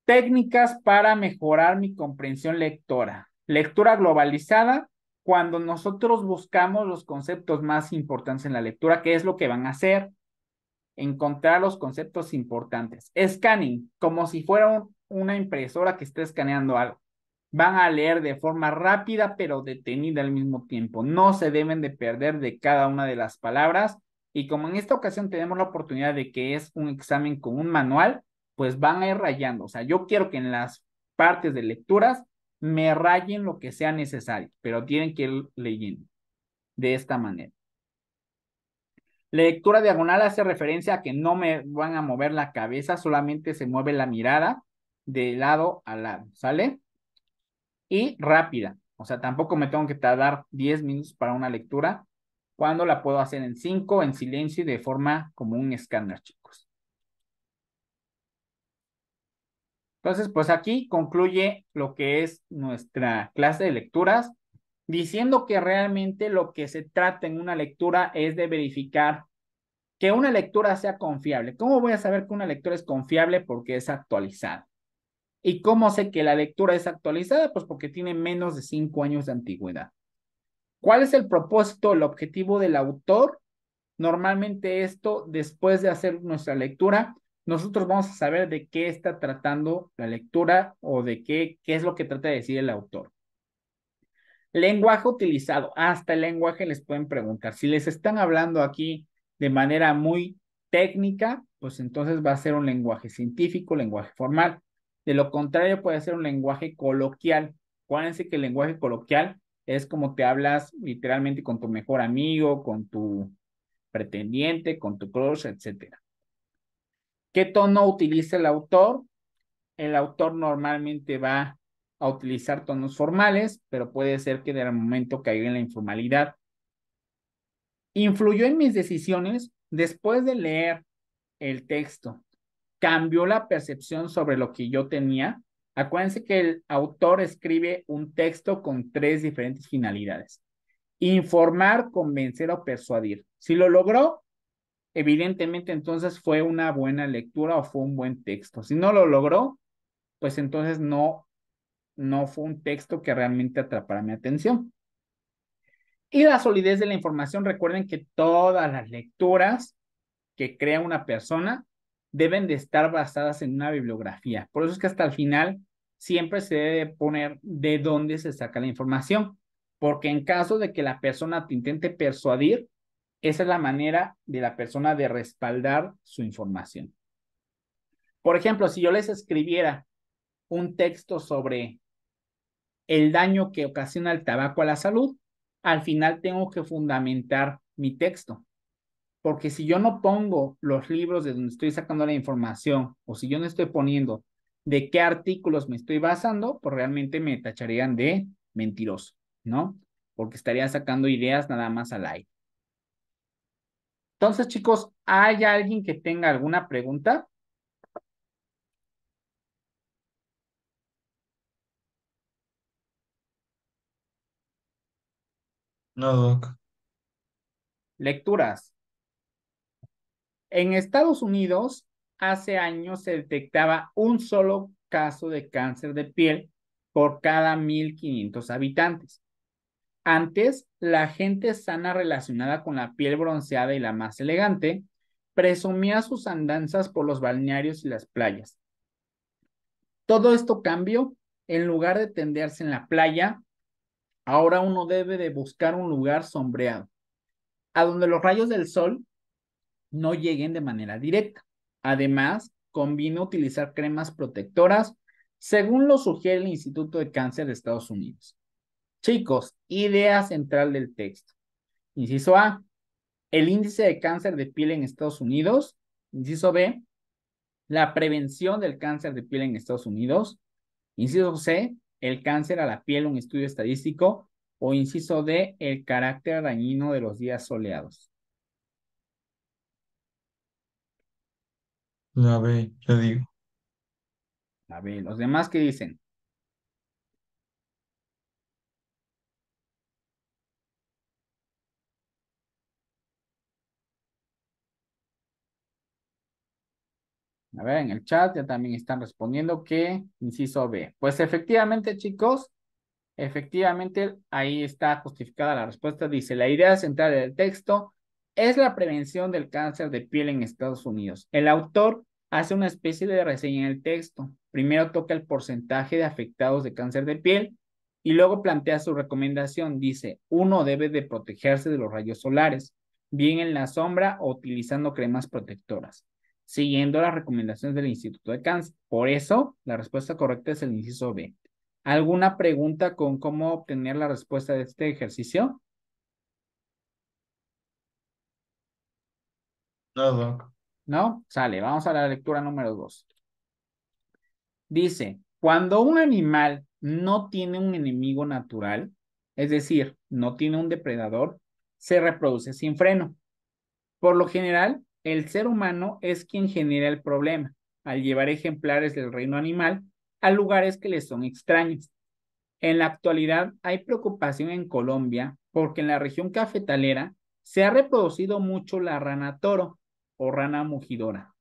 Speaker 1: Técnicas para mejorar mi comprensión lectora. Lectura globalizada, cuando nosotros buscamos los conceptos más importantes en la lectura, ¿qué es lo que van a hacer? Encontrar los conceptos importantes. Scanning, como si fuera una impresora que esté escaneando algo. Van a leer de forma rápida pero detenida al mismo tiempo. No se deben de perder de cada una de las palabras. Y como en esta ocasión tenemos la oportunidad de que es un examen con un manual, pues van a ir rayando. O sea, yo quiero que en las partes de lecturas me rayen lo que sea necesario, pero tienen que ir leyendo de esta manera. La lectura diagonal hace referencia a que no me van a mover la cabeza, solamente se mueve la mirada de lado a lado, ¿sale? Y rápida, o sea, tampoco me tengo que tardar 10 minutos para una lectura, cuando la puedo hacer en 5, en silencio y de forma como un escáner, chicos. Entonces, pues aquí concluye lo que es nuestra clase de lecturas, diciendo que realmente lo que se trata en una lectura es de verificar que una lectura sea confiable. ¿Cómo voy a saber que una lectura es confiable? Porque es actualizada. ¿Y cómo sé que la lectura es actualizada? Pues porque tiene menos de 5 años de antigüedad. ¿Cuál es el propósito, el objetivo del autor? Normalmente esto, después de hacer nuestra lectura, nosotros vamos a saber de qué está tratando la lectura o de qué es lo que trata de decir el autor. Lenguaje utilizado. Hasta el lenguaje les pueden preguntar. Si les están hablando aquí de manera muy técnica, pues entonces va a ser un lenguaje científico, lenguaje formal. De lo contrario, puede ser un lenguaje coloquial. Acuérdense que el lenguaje coloquial es como te hablas literalmente con tu mejor amigo, con tu pretendiente, con tu crush, etcétera. ¿Qué tono utiliza el autor? El autor normalmente va a utilizar tonos formales, pero puede ser que de momento caiga en la informalidad. ¿Influyó en mis decisiones? Después de leer el texto, ¿cambió la percepción sobre lo que yo tenía? Acuérdense que el autor escribe un texto con 3 diferentes finalidades. Informar, convencer o persuadir. Si lo logró, evidentemente entonces fue una buena lectura o fue un buen texto. Si no lo logró, pues entonces no fue un texto que realmente atrapara mi atención. Y la solidez de la información, recuerden que todas las lecturas que crea una persona deben de estar basadas en una bibliografía. Por eso es que hasta el final siempre se debe poner de dónde se saca la información, porque en caso de que la persona te intente persuadir, esa es la manera de la persona de respaldar su información. Por ejemplo, si yo les escribiera un texto sobre el daño que ocasiona el tabaco a la salud, al final tengo que fundamentar mi texto. Porque si yo no pongo los libros de donde estoy sacando la información, o si yo no estoy poniendo de qué artículos me estoy basando, pues realmente me tacharían de mentiroso, ¿no? Porque estaría sacando ideas nada más al aire. Entonces, chicos, ¿hay alguien que tenga alguna pregunta?
Speaker 2: No, Doc.
Speaker 1: Lecturas. En Estados Unidos, hace años se detectaba un solo caso de cáncer de piel por cada 1.500 habitantes. Antes, la gente sana relacionada con la piel bronceada y la más elegante presumía sus andanzas por los balnearios y las playas. Todo esto cambió. En lugar de tenderse en la playa, ahora uno debe de buscar un lugar sombreado, a donde los rayos del sol no lleguen de manera directa. Además, conviene utilizar cremas protectoras, según lo sugiere el Instituto de Cáncer de Estados Unidos. Chicos, idea central del texto. Inciso A, el índice de cáncer de piel en Estados Unidos. Inciso B, la prevención del cáncer de piel en Estados Unidos. Inciso C, el cáncer a la piel, un estudio estadístico. O inciso D, el carácter dañino de los días soleados.
Speaker 2: La B, te digo.
Speaker 1: A ver, ¿los demás qué dicen? A ver, en el chat ya también están respondiendo que inciso B. Pues efectivamente, chicos, efectivamente ahí está justificada la respuesta. Dice, la idea central del texto es la prevención del cáncer de piel en Estados Unidos. El autor hace una especie de reseña en el texto. Primero toca el porcentaje de afectados de cáncer de piel y luego plantea su recomendación. Dice, uno debe de protegerse de los rayos solares, bien en la sombra o utilizando cremas protectoras, siguiendo las recomendaciones del Instituto de Cáncer. Por eso, la respuesta correcta es el inciso B. ¿Alguna pregunta con cómo obtener la respuesta de este ejercicio?
Speaker 2: No, Doc.
Speaker 1: ¿No? Sale, vamos a la lectura número 2. Dice, cuando un animal no tiene un enemigo natural, es decir, no tiene un depredador, se reproduce sin freno. Por lo general, el ser humano es quien genera el problema al llevar ejemplares del reino animal a lugares que les son extraños. En la actualidad hay preocupación en Colombia porque en la región cafetalera se ha reproducido mucho la rana toro o rana mugidora.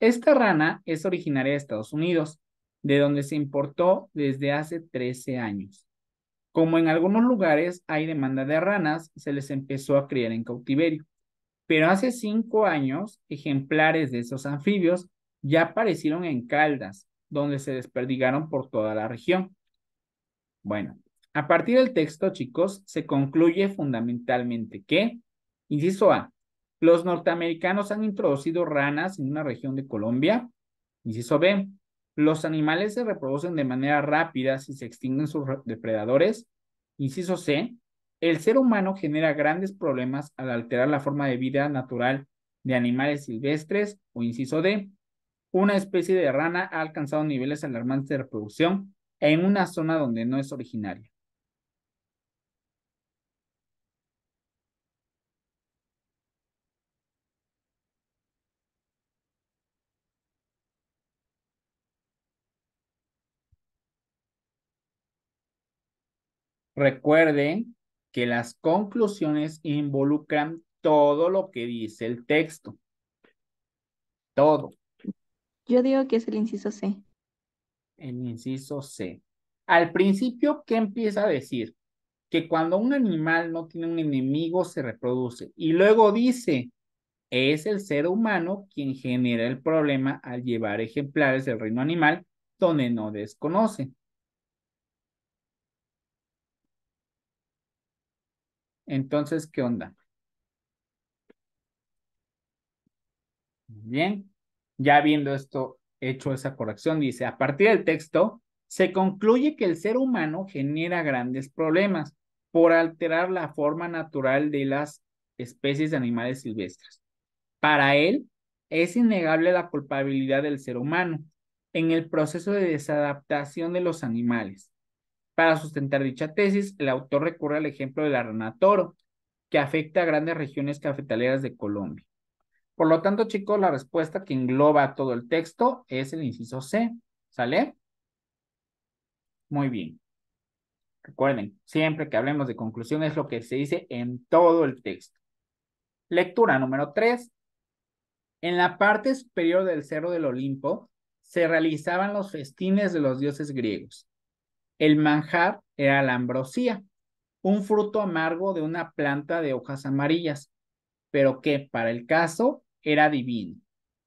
Speaker 1: Esta rana es originaria de Estados Unidos, de donde se importó desde hace 13 años. Como en algunos lugares hay demanda de ranas, se les empezó a criar en cautiverio. Pero hace 5 años, ejemplares de esos anfibios ya aparecieron en Caldas, donde se desperdigaron por toda la región. Bueno, a partir del texto, chicos, se concluye fundamentalmente que, inciso A, los norteamericanos han introducido ranas en una región de Colombia. Inciso B, los animales se reproducen de manera rápida si se extinguen sus depredadores. Inciso C, el ser humano genera grandes problemas al alterar la forma de vida natural de animales silvestres. O inciso D, una especie de rana ha alcanzado niveles alarmantes de reproducción en una zona donde no es originaria. Recuerden que las conclusiones involucran todo lo que dice el texto. Todo.
Speaker 4: Yo digo que es el inciso C.
Speaker 1: El inciso C. Al principio, ¿qué empieza a decir? Que cuando un animal no tiene un enemigo se reproduce. Y luego dice, es el ser humano quien genera el problema al llevar ejemplares del reino animal donde no desconoce. Entonces, ¿qué onda? Bien, ya viendo esto, hecho esa corrección, dice, a partir del texto, se concluye que el ser humano genera grandes problemas por alterar la forma natural de las especies de animales silvestres. Para él, es innegable la culpabilidad del ser humano en el proceso de desadaptación de los animales. Para sustentar dicha tesis, el autor recurre al ejemplo de la rana toro, que afecta a grandes regiones cafetaleras de Colombia. Por lo tanto, chicos, la respuesta que engloba todo el texto es el inciso C. ¿Sale? Muy bien. Recuerden, siempre que hablemos de conclusión es lo que se dice en todo el texto. Lectura número 3. En la parte superior del Cerro del Olimpo se realizaban los festines de los dioses griegos. El manjar era la ambrosía, un fruto amargo de una planta de hojas amarillas, pero que para el caso era divino.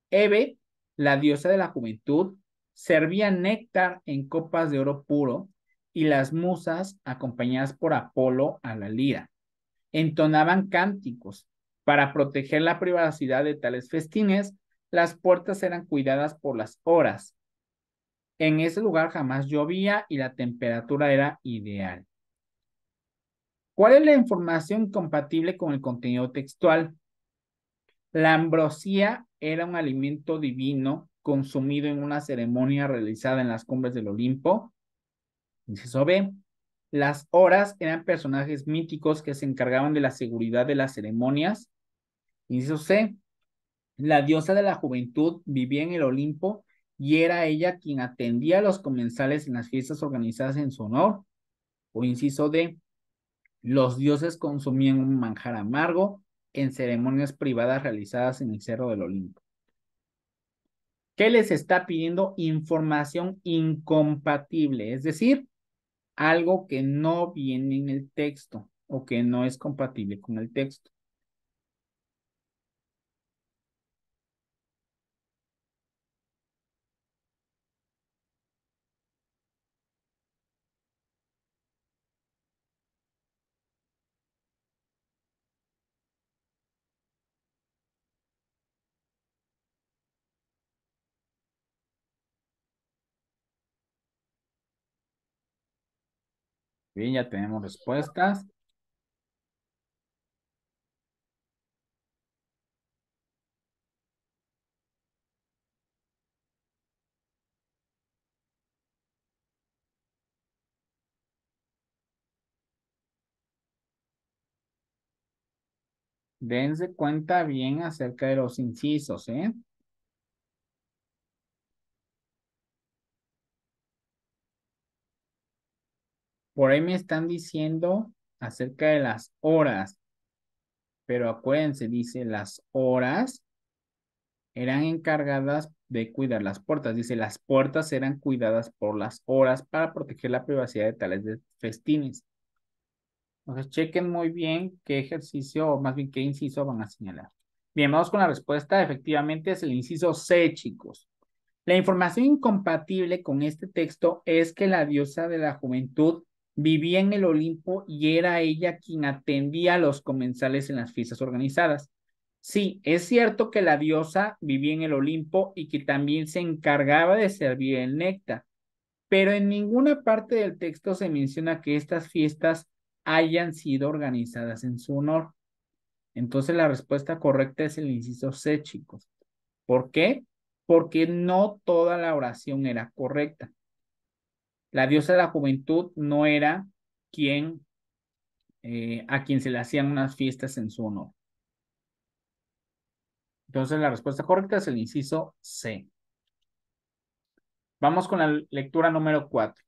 Speaker 1: Hebe, la diosa de la juventud, servía néctar en copas de oro puro y las musas, acompañadas por Apolo a la lira, entonaban cánticos. Para proteger la privacidad de tales festines, las puertas eran cuidadas por las horas. En ese lugar jamás llovía y la temperatura era ideal. ¿Cuál es la información compatible con el contenido textual? La ambrosía era un alimento divino consumido en una ceremonia realizada en las cumbres del Olimpo. Inciso B. Las horas eran personajes míticos que se encargaban de la seguridad de las ceremonias. Inciso C. La diosa de la juventud vivía en el Olimpo y era ella quien atendía a los comensales en las fiestas organizadas en su honor. O inciso D. Los dioses consumían un manjar amargo en ceremonias privadas realizadas en el Cerro del Olimpo. ¿Qué les está pidiendo? Información incompatible, es decir, algo que no viene en el texto o que no es compatible con el texto. Bien, ya tenemos respuestas. Dense cuenta bien acerca de los incisos, ¿eh? Por ahí me están diciendo acerca de las horas, pero acuérdense, dice, las horas eran encargadas de cuidar las puertas. Dice, las puertas eran cuidadas por las horas para proteger la privacidad de tales festines. Entonces, chequen muy bien qué ejercicio, o más bien qué inciso van a señalar. Bien, vamos con la respuesta. Efectivamente, es el inciso C, chicos. La información incompatible con este texto es que la diosa de la juventud vivía en el Olimpo y era ella quien atendía a los comensales en las fiestas organizadas. Sí, es cierto que la diosa vivía en el Olimpo y que también se encargaba de servir el néctar, pero en ninguna parte del texto se menciona que estas fiestas hayan sido organizadas en su honor. Entonces la respuesta correcta es el inciso C, chicos. ¿Por qué? Porque no toda la oración era correcta. La diosa de la juventud no era quien, a quien se le hacían unas fiestas en su honor. Entonces la respuesta correcta es el inciso C. Vamos con la lectura número 4.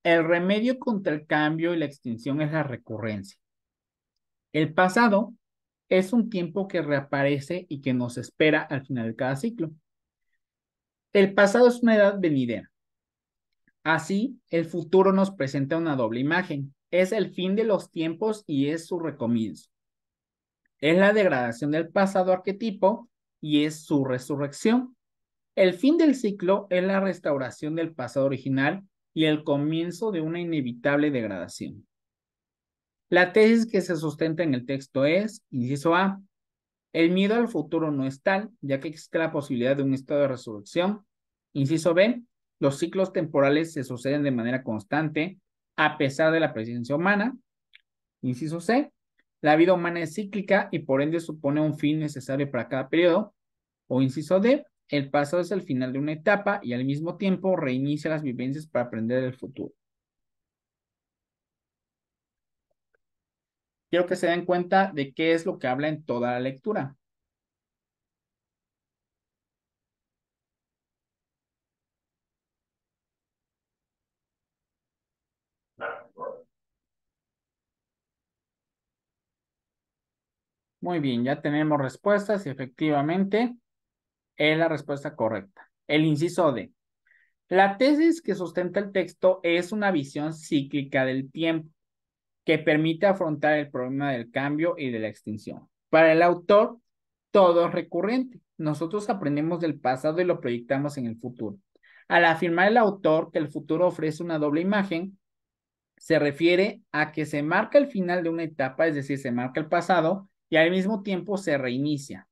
Speaker 1: El remedio contra el cambio y la extinción es la recurrencia. El pasado es un tiempo que reaparece y que nos espera al final de cada ciclo. El pasado es una edad venidera. Así, el futuro nos presenta una doble imagen. Es el fin de los tiempos y es su recomienzo. Es la degradación del pasado arquetipo y es su resurrección. El fin del ciclo es la restauración del pasado original y el comienzo de una inevitable degradación. La tesis que se sustenta en el texto es, inciso A, el miedo al futuro no es tal, ya que existe la posibilidad de un estado de resurrección. Inciso B, los ciclos temporales se suceden de manera constante a pesar de la presencia humana. Inciso C, la vida humana es cíclica y por ende supone un fin necesario para cada periodo. O inciso D, el pasado es el final de una etapa y al mismo tiempo reinicia las vivencias para aprender el futuro. Quiero que se den cuenta de qué es lo que habla en toda la lectura. Muy bien, ya tenemos respuestas y efectivamente es la respuesta correcta. El inciso D. La tesis que sustenta el texto es una visión cíclica del tiempo que permite afrontar el problema del cambio y de la extinción. Para el autor, todo es recurrente. Nosotros aprendemos del pasado y lo proyectamos en el futuro. Al afirmar el autor que el futuro ofrece una doble imagen, se refiere a que se marca el final de una etapa, es decir, se marca el pasado y al mismo tiempo se reinicia.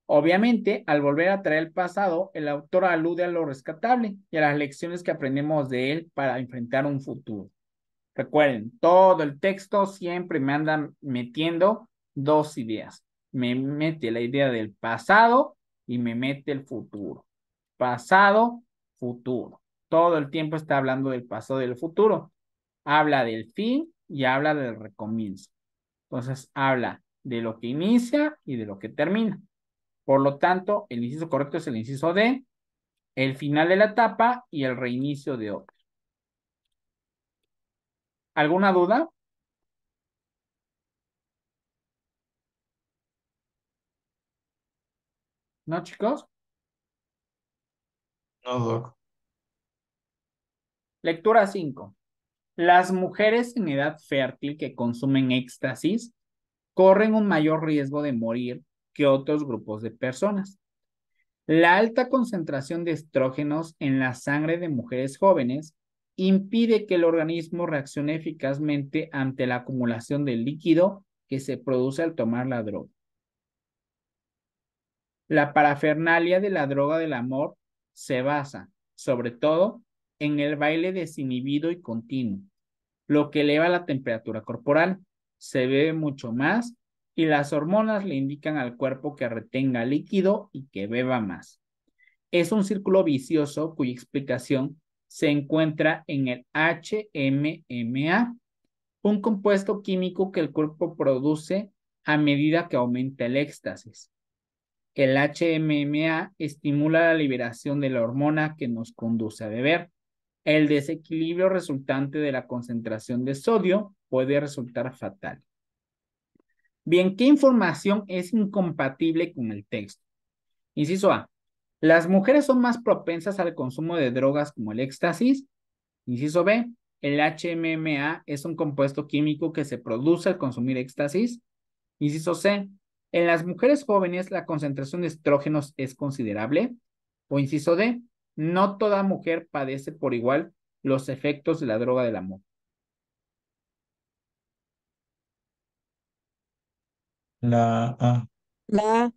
Speaker 1: Obviamente, al volver a traer el pasado, el autor alude a lo rescatable y a las lecciones que aprendemos de él para enfrentar un futuro. Recuerden, todo el texto siempre me anda metiendo dos ideas. Me mete la idea del pasado y me mete el futuro. Pasado, futuro. Todo el tiempo está hablando del pasado y del futuro. Habla del fin y habla del recomienzo. Entonces, habla de lo que inicia y de lo que termina. Por lo tanto, el inciso correcto es el inciso D, el final de la etapa y el reinicio de otra. ¿Alguna duda? ¿No, chicos?
Speaker 2: No, Doc.
Speaker 1: Lectura 5. Las mujeres en edad fértil que consumen éxtasis corren un mayor riesgo de morir que otros grupos de personas. La alta concentración de estrógenos en la sangre de mujeres jóvenes impide que el organismo reaccione eficazmente ante la acumulación del líquido que se produce al tomar la droga. La parafernalia de la droga del amor se basa, sobre todo, en el baile desinhibido y continuo, lo que eleva la temperatura corporal, se bebe mucho más y las hormonas le indican al cuerpo que retenga líquido y que beba más. Es un círculo vicioso cuya explicación se encuentra en el HMMA, un compuesto químico que el cuerpo produce a medida que aumenta el éxtasis. El HMMA estimula la liberación de la hormona que nos conduce a beber. El desequilibrio resultante de la concentración de sodio puede resultar fatal. Bien, ¿qué información es incompatible con el texto? Inciso A. Las mujeres son más propensas al consumo de drogas como el éxtasis. Inciso B. El HMMA es un compuesto químico que se produce al consumir éxtasis. Inciso C. En las mujeres jóvenes la concentración de estrógenos es considerable. O inciso D. No toda mujer padece por igual los efectos de la droga del amor.
Speaker 2: La A.
Speaker 8: La A.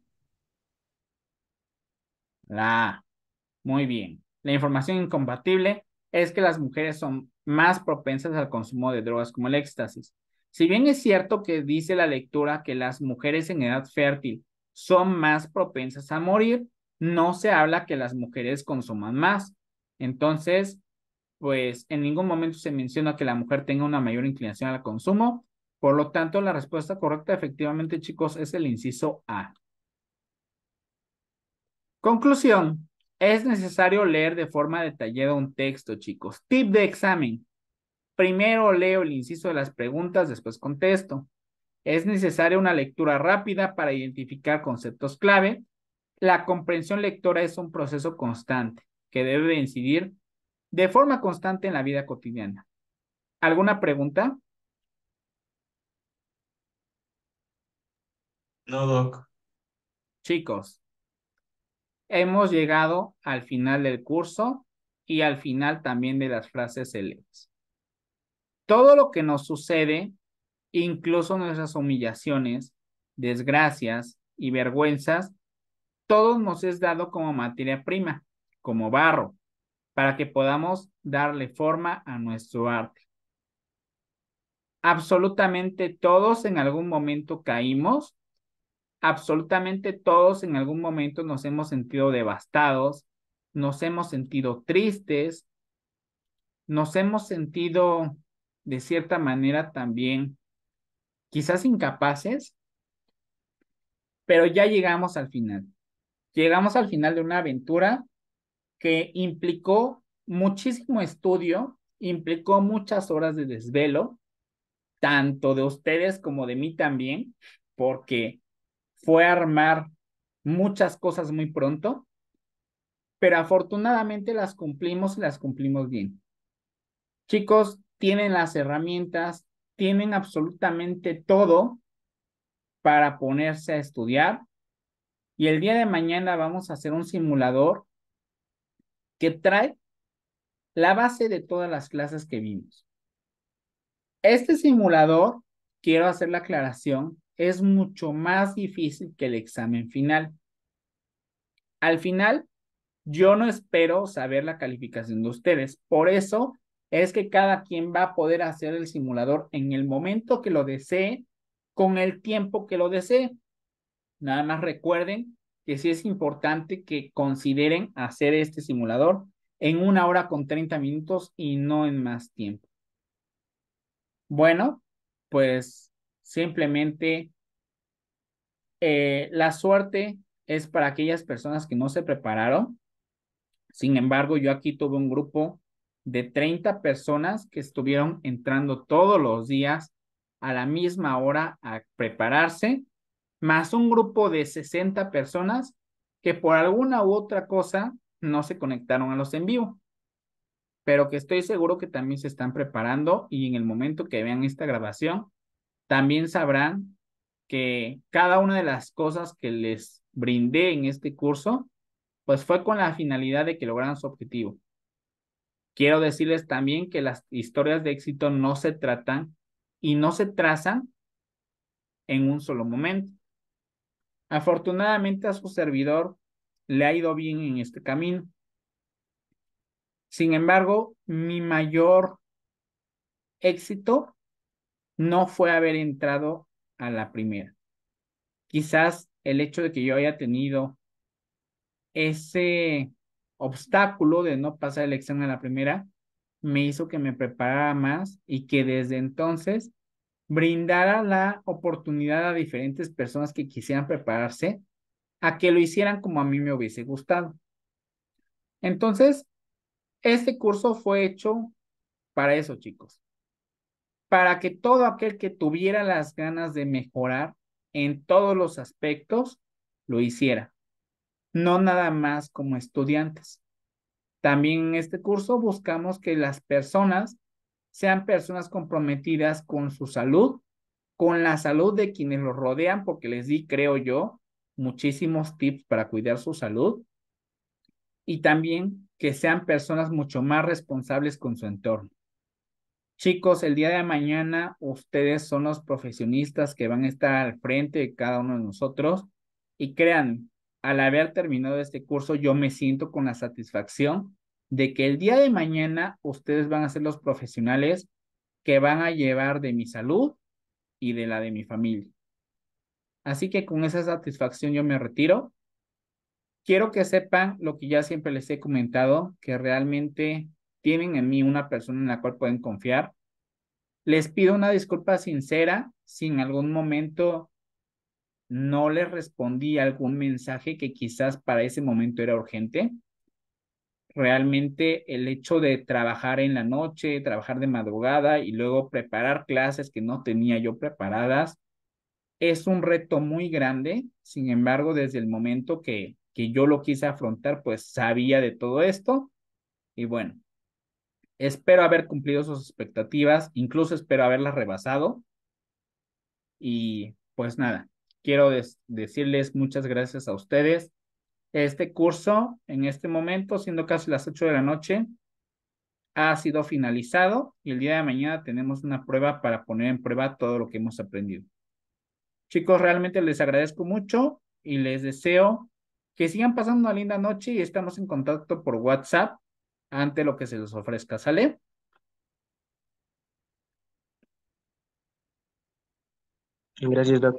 Speaker 1: La A. Muy bien. La información incompatible es que las mujeres son más propensas al consumo de drogas como el éxtasis. Si bien es cierto que dice la lectura que las mujeres en edad fértil son más propensas a morir, no se habla que las mujeres consuman más. Entonces, pues en ningún momento se menciona que la mujer tenga una mayor inclinación al consumo. Por lo tanto, la respuesta correcta efectivamente, chicos, es el inciso A. Conclusión. Es necesario leer de forma detallada un texto, chicos. Tip de examen. Primero leo el inciso de las preguntas, después contesto. Es necesaria una lectura rápida para identificar conceptos clave. La comprensión lectora es un proceso constante que debe de incidir de forma constante en la vida cotidiana. ¿Alguna pregunta?
Speaker 2: No, Doc.
Speaker 1: Chicos, hemos llegado al final del curso y al final también de las frases célebres. Todo lo que nos sucede, incluso nuestras humillaciones, desgracias y vergüenzas, todo nos es dado como materia prima, como barro, para que podamos darle forma a nuestro arte. Absolutamente todos en algún momento caímos, absolutamente todos en algún momento nos hemos sentido devastados, nos hemos sentido tristes, nos hemos sentido de cierta manera también quizás incapaces, pero ya llegamos al final. Llegamos al final de una aventura que implicó muchísimo estudio, implicó muchas horas de desvelo, tanto de ustedes como de mí también, porque fue armar muchas cosas muy pronto, pero afortunadamente las cumplimos y las cumplimos bien. Chicos, tienen las herramientas, tienen absolutamente todo para ponerse a estudiar y el día de mañana vamos a hacer un simulador que trae la base de todas las clases que vimos. Este simulador, quiero hacer la aclaración, es mucho más difícil que el examen final. Al final, yo no espero saber la calificación de ustedes. Por eso es que cada quien va a poder hacer el simulador en el momento que lo desee, con el tiempo que lo desee. Nada más recuerden que sí es importante que consideren hacer este simulador en 1 hora con 30 minutos y no en más tiempo. Bueno, pues simplemente la suerte es para aquellas personas que no se prepararon. Sin embargo, yo aquí tuve un grupo de 30 personas que estuvieron entrando todos los días a la misma hora a prepararse, más un grupo de 60 personas que por alguna u otra cosa no se conectaron a los en vivo, pero que estoy seguro que también se están preparando y en el momento que vean esta grabación, también sabrán que cada una de las cosas que les brindé en este curso, pues fue con la finalidad de que lograran su objetivo. Quiero decirles también que las historias de éxito no se tratan y no se trazan en un solo momento. Afortunadamente a su servidor le ha ido bien en este camino. Sin embargo, mi mayor éxito no fue haber entrado a la primera. Quizás el hecho de que yo haya tenido ese obstáculo de no pasar el examen a la primera me hizo que me preparara más y que desde entonces brindara la oportunidad a diferentes personas que quisieran prepararse a que lo hicieran como a mí me hubiese gustado. Entonces, este curso fue hecho para eso, chicos, para que todo aquel que tuviera las ganas de mejorar en todos los aspectos lo hiciera, no nada más como estudiantes. También en este curso buscamos que las personas sean personas comprometidas con su salud, con la salud de quienes los rodean, porque les di, creo yo, muchísimos tips para cuidar su salud y también que sean personas mucho más responsables con su entorno. Chicos, el día de mañana ustedes son los profesionistas que van a estar al frente de cada uno de nosotros y crean, al haber terminado este curso, yo me siento con la satisfacción de que el día de mañana ustedes van a ser los profesionales que van a llevar de mi salud y de la de mi familia. Así que con esa satisfacción yo me retiro. Quiero que sepan lo que ya siempre les he comentado, que realmente tienen en mí una persona en la cual pueden confiar. Les pido una disculpa sincera si en algún momento no les respondí algún mensaje que quizás para ese momento era urgente. Realmente el hecho de trabajar en la noche, trabajar de madrugada y luego preparar clases que no tenía yo preparadas, es un reto muy grande. Sin embargo, desde el momento que yo lo quise afrontar, pues sabía de todo esto. Y bueno, espero haber cumplido sus expectativas, incluso espero haberlas rebasado. Y pues nada, quiero decirles muchas gracias a ustedes. Este curso, en este momento, siendo casi las 8 de la noche, ha sido finalizado y el día de mañana tenemos una prueba para poner en prueba todo lo que hemos aprendido. Chicos, realmente les agradezco mucho y les deseo que sigan pasando una linda noche y estamos en contacto por WhatsApp ante lo que se les ofrezca. ¿Sale?
Speaker 9: Gracias, Doc.